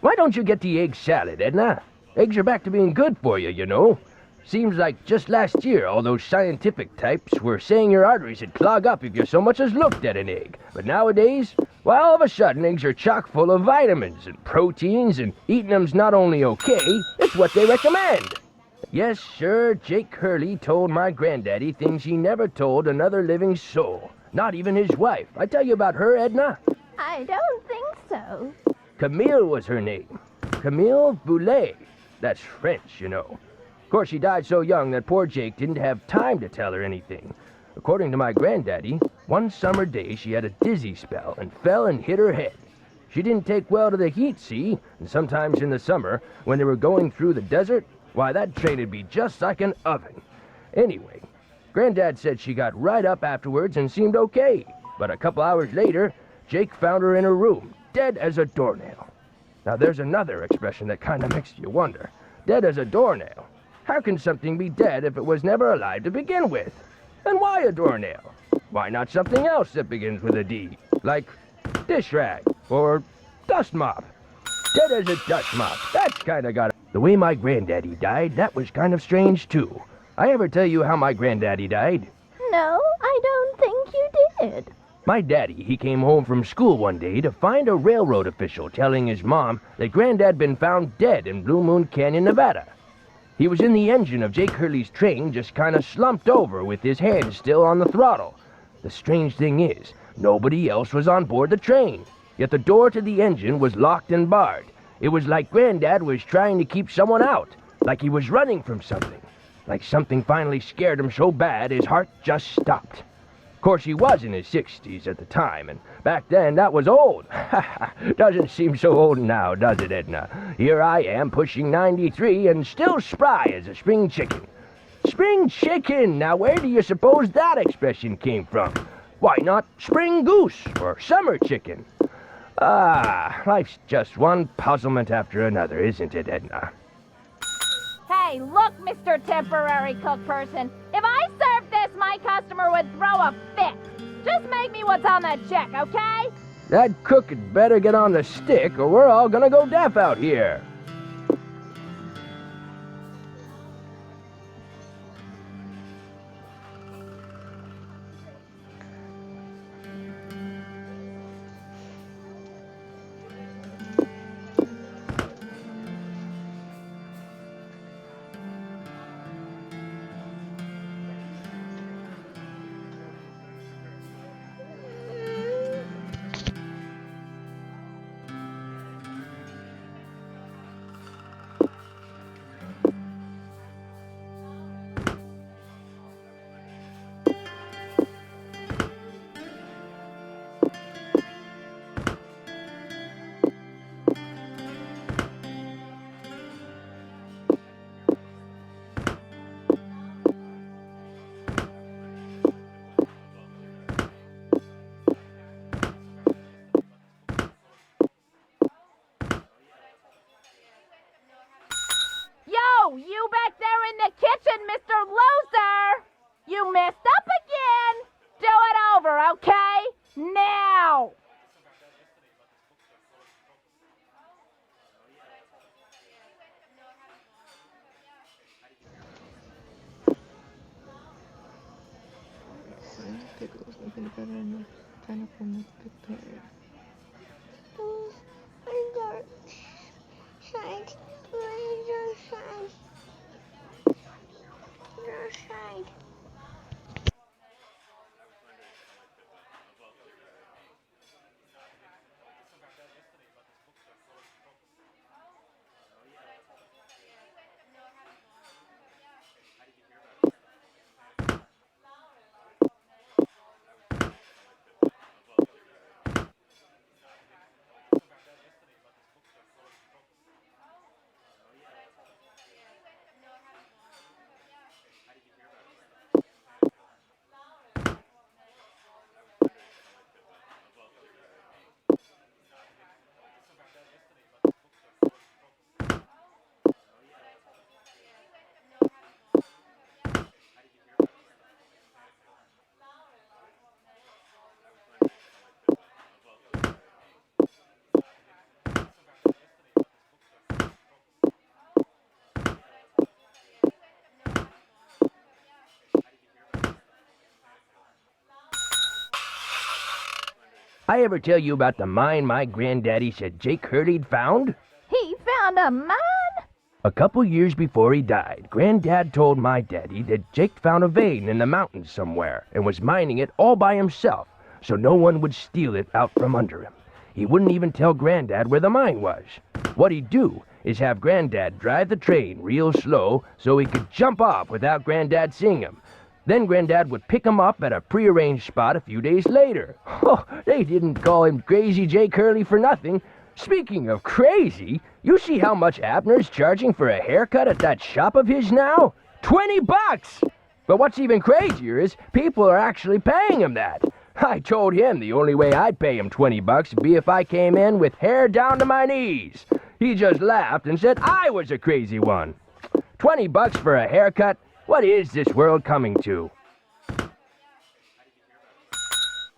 Why don't you get the egg salad, Edna? Eggs are back to being good for you, you know. Seems like just last year all those scientific types were saying your arteries would clog up if you so much as looked at an egg. But nowadays, well, all of a sudden eggs are chock full of vitamins and proteins, and eating them's not only okay, it's what they recommend. Yes, sir, Jake Hurley told my granddaddy things he never told another living soul. Not even his wife. I tell you about her, Edna? I don't think so. Camille was her name. Camille Boulet. That's French, you know. Of course, she died so young that poor Jake didn't have time to tell her anything. According to my granddaddy, one summer day she had a dizzy spell and fell and hit her head. She didn't take well to the heat, see? And sometimes in the summer, when they were going through the desert, why, that train'd be just like an oven. Anyway, Granddad said she got right up afterwards and seemed okay. But a couple hours later, Jake found her in her room, dead as a doornail. Now there's another expression that kinda makes you wonder. Dead as a doornail. How can something be dead if it was never alive to begin with? And why a doornail? Why not something else that begins with a D? Like dish rag or dust mop. Dead as a dust mop. That's kinda got it. The way my granddaddy died, that was kind of strange too. I ever tell you how my granddaddy died? No, I don't think you did. My daddy, he came home from school one day to find a railroad official telling his mom that Granddad been found dead in Blue Moon Canyon, Nevada. He was in the engine of Jake Hurley's train, just kind of slumped over with his hands still on the throttle. The strange thing is, nobody else was on board the train, yet the door to the engine was locked and barred. It was like Granddad was trying to keep someone out, like he was running from something, like something finally scared him so bad his heart just stopped. Of course, he was in his 60s at the time, and back then that was old. Doesn't seem so old now, does it, Edna? Here I am, pushing 93 and still spry as a spring chicken. Spring chicken! Now where do you suppose that expression came from? Why not spring goose or summer chicken? Ah, life's just one puzzlement after another, isn't it, Edna? Hey, look, Mr. Temporary Cook Person. If I served this, my customer would throw a fit. Just make me what's on that check, okay? That cook had better get on the stick or we're all gonna go deaf out here. Yo, you back there in the kitchen, Mr. Loser! You messed up again! Do it over, okay? Now! Pickles, nothing better than pineapple with good pear. I ever tell you about the mine my granddaddy said Jake Hurley'd found? He found a mine? A couple years before he died, Granddad told my daddy that Jake found a vein in the mountains somewhere and was mining it all by himself, so no one would steal it out from under him. He wouldn't even tell Granddad where the mine was. What he'd do is have Granddad drive the train real slow so he could jump off without Granddad seeing him. Then Granddad would pick him up at a prearranged spot a few days later. Oh, they didn't call him Crazy Jake Hurley for nothing. Speaking of crazy, you see how much Abner's charging for a haircut at that shop of his now? $20! But what's even crazier is people are actually paying him that. I told him the only way I'd pay him $20 would be if I came in with hair down to my knees. He just laughed and said I was a crazy one. $20 for a haircut? What is this world coming to?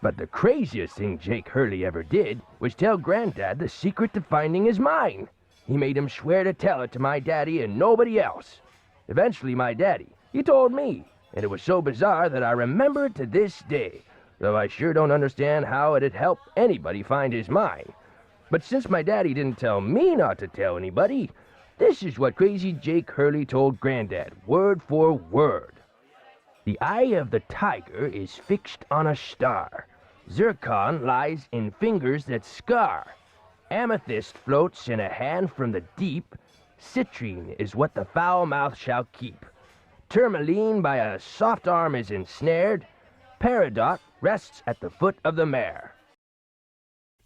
But the craziest thing Jake Hurley ever did was tell Granddad the secret to finding his mine. He made him swear to tell it to my daddy and nobody else. Eventually, my daddy, he told me, and it was so bizarre that I remember it to this day, though I sure don't understand how it'd help anybody find his mine. But since my daddy didn't tell me not to tell anybody, this is what Crazy Jake Hurley told Granddad, word for word. The eye of the tiger is fixed on a star. Zircon lies in fingers that scar. Amethyst floats in a hand from the deep. Citrine is what the foul mouth shall keep. Tourmaline by a soft arm is ensnared. Peridot rests at the foot of the mare.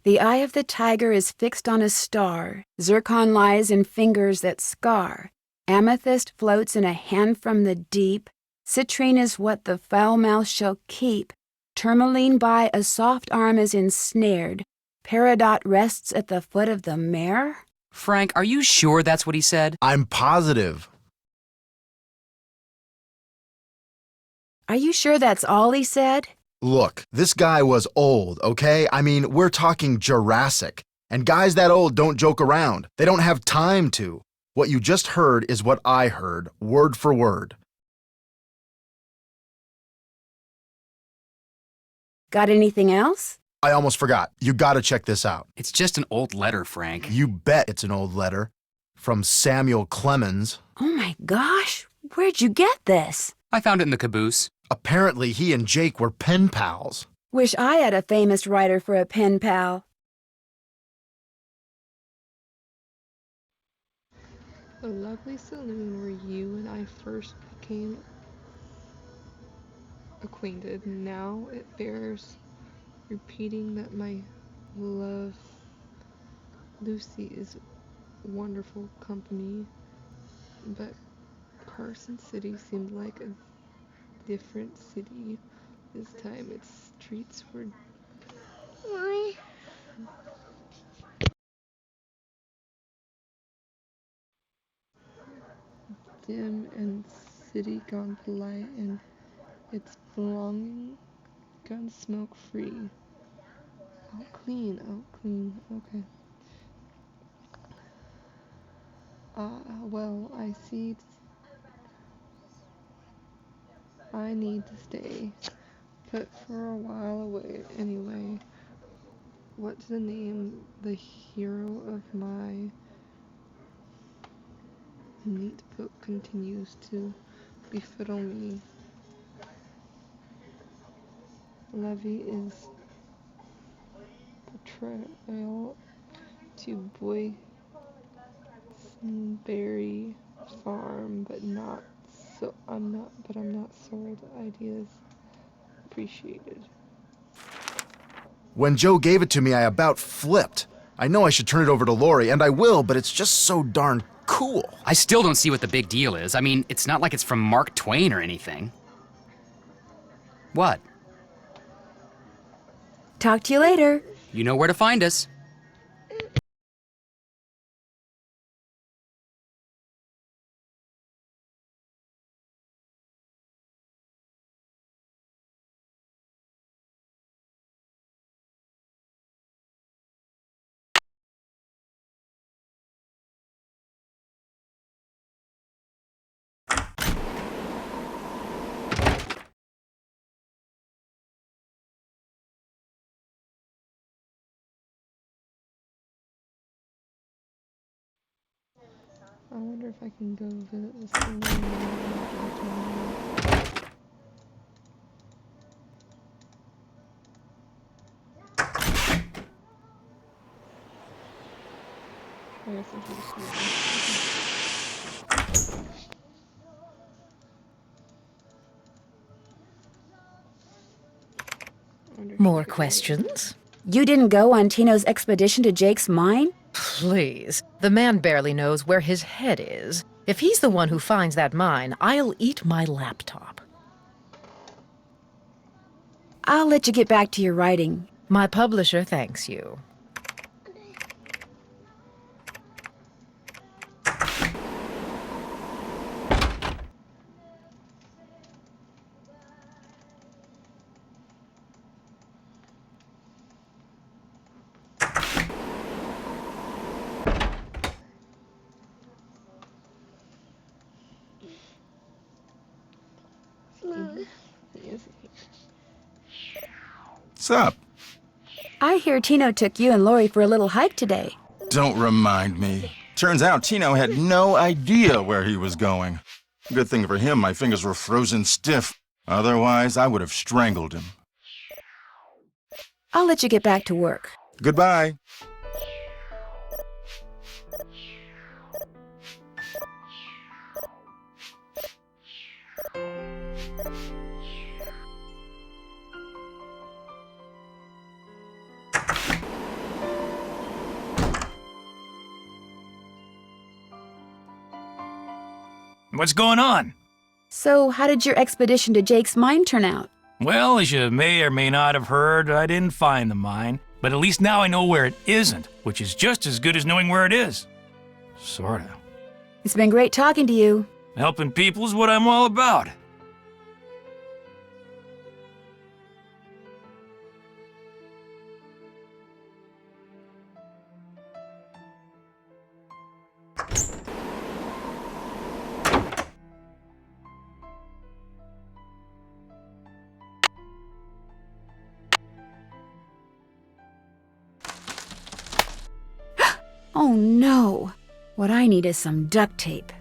The eye of the tiger is fixed on a star. Zircon lies in fingers that scar. Amethyst floats in a hand from the deep. Citrine is what the foul mouth shall keep. Tourmaline by a soft arm is ensnared. Peridot rests at the foot of the mare? Frank, are you sure that's what he said? I'm positive. Are you sure that's all he said? Look, this guy was old, okay? I mean, we're talking Jurassic. And guys that old don't joke around. They don't have time to. What you just heard is what I heard, word for word. Got anything else? I almost forgot. You gotta check this out. It's just an old letter, Frank. You bet it's an old letter. From Samuel Clemens. Oh my gosh, where'd you get this? I found it in the caboose. Apparently he and Jake were pen pals. Wish I had a famous writer for a pen pal. A lovely saloon where you and I first became acquainted. Now it bears repeating that my love, Lucy, is wonderful company, but Carson City seemed like a different city this time. Its streets were dim and city gone polite, and its belonging gun smoke free. Out clean, okay. Well, I see. I need to stay, but for a while away anyway. What's the name? The hero of my neat book continues to befuddle me. Levy is betrayal to Boysenberry Farm, but I'm not sold. Ideas appreciated. When Joe gave it to me, I about flipped. I know I should turn it over to Lori, and I will, but it's just so darn cool. I still don't see what the big deal is. I mean, it's not like it's from Mark Twain or anything. What? Talk to you later. You know where to find us. I wonder if I can go visit this thing. I guess I should just do that. More questions? You didn't go on Tino's expedition to Jake's mine? Please. The man barely knows where his head is. If he's the one who finds that mine, I'll eat my laptop. I'll let you get back to your writing. My publisher thanks you. What's up? I hear Tino took you and Lori for a little hike today. Don't remind me. Turns out Tino had no idea where he was going. Good thing for him, my fingers were frozen stiff. Otherwise, I would have strangled him. I'll let you get back to work. Goodbye. What's going on? So, how did your expedition to Jake's mine turn out? Well, as you may or may not have heard, I didn't find the mine. But at least now I know where it isn't, which is just as good as knowing where it is. Sorta. It's been great talking to you. Helping people is what I'm all about. Oh no! What I need is some duct tape.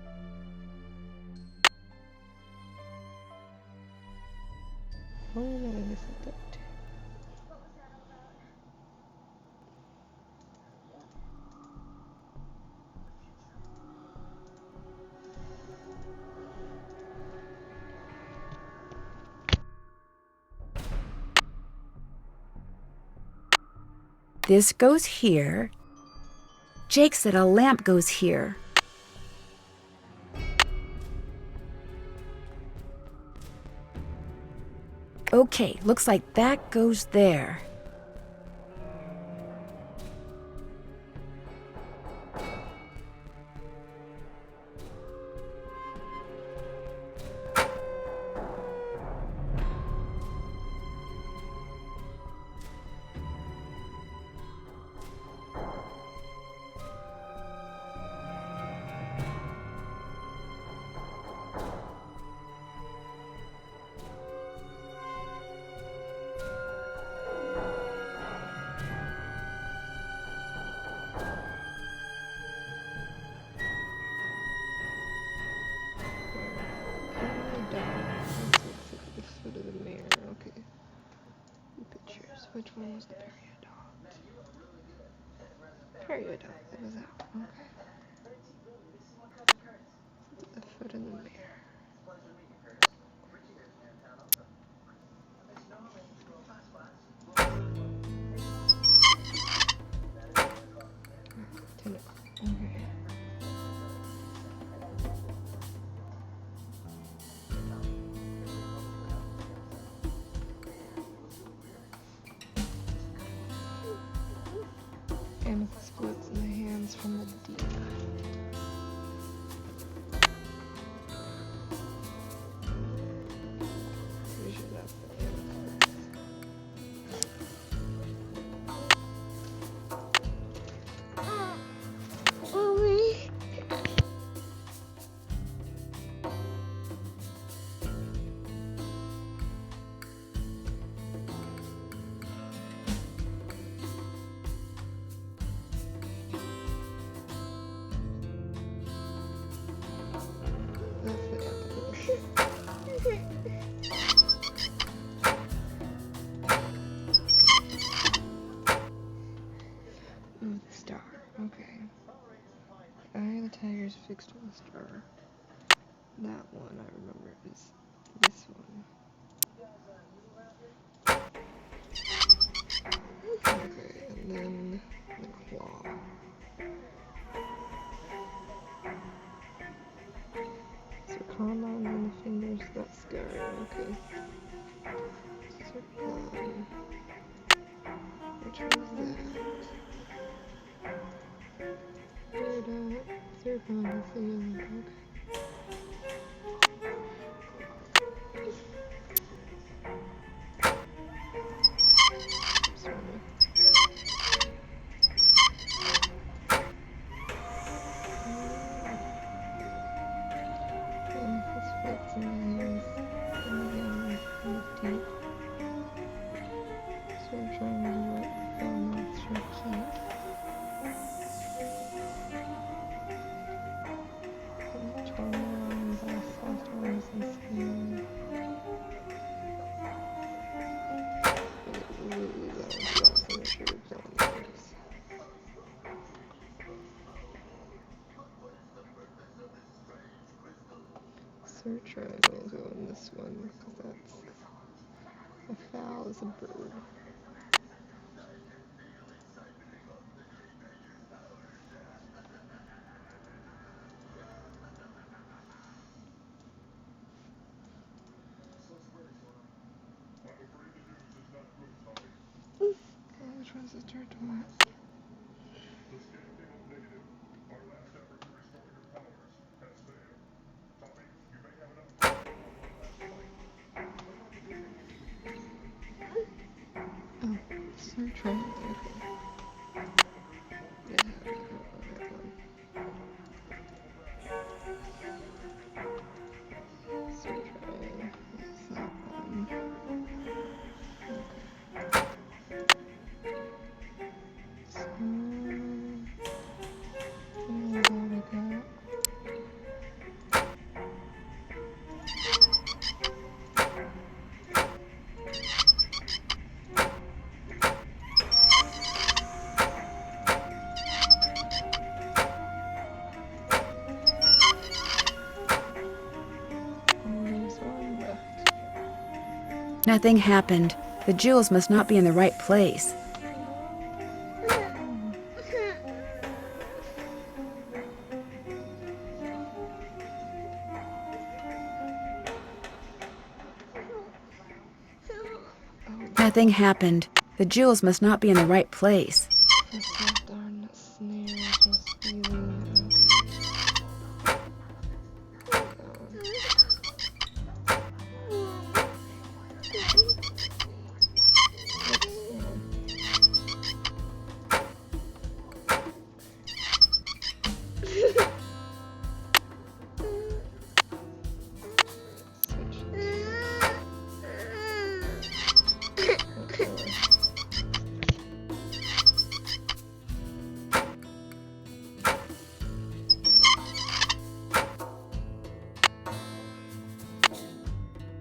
Oh no, I missed the duct tape. This goes here. Jake said a lamp goes here. Okay, looks like that goes there. Which one was the periodont? Periodont, that was that one, okay. The foot in the mirror. Okay. Amethyst floats in the hands from the deep. Ooh, the star. Okay. Eye of the tiger's fixed on the star. That one I remember is this one. Okay, and then the claw. So combine on the fingers, that's scar. Okay. Zircon. Which one is that? Peridot. Zircon, that's the yellow. Okay. Search triangle, go in this one, because that's a fowl is a bird. Which one's the third one? Oh, search triangle. Yeah, I got that one. Search triangle. That's that one. Nothing happened. The jewels must not be in the right place. Nothing happened. The jewels must not be in the right place. That darn snare must be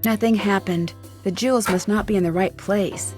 Nothing happened. The jewels must not be in the right place.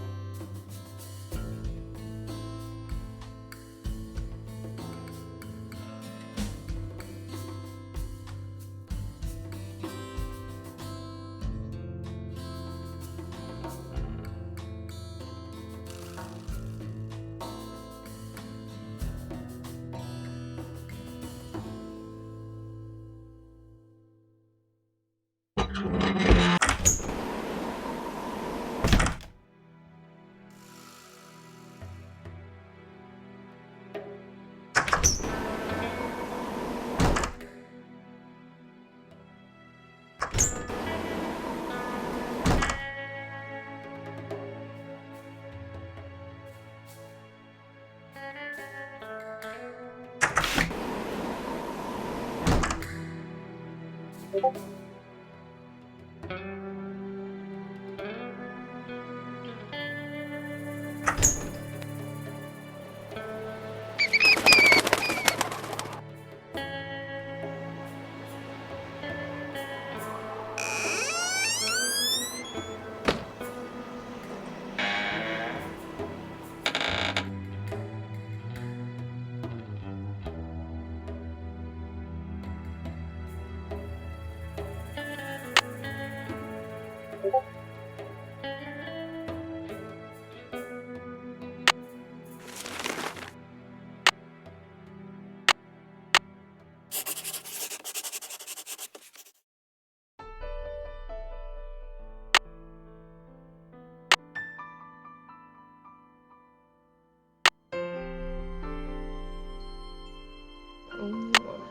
Only one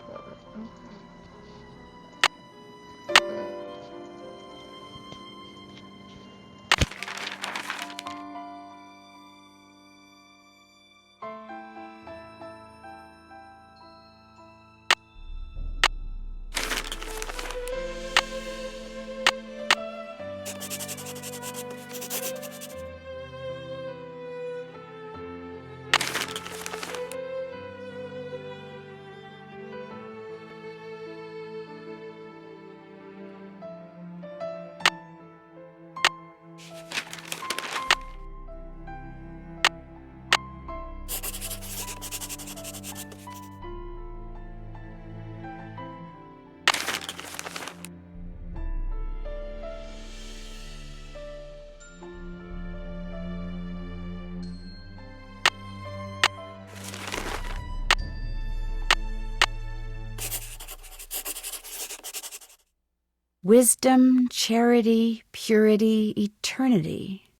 planet. Okay. Wisdom, charity, purity, eternity.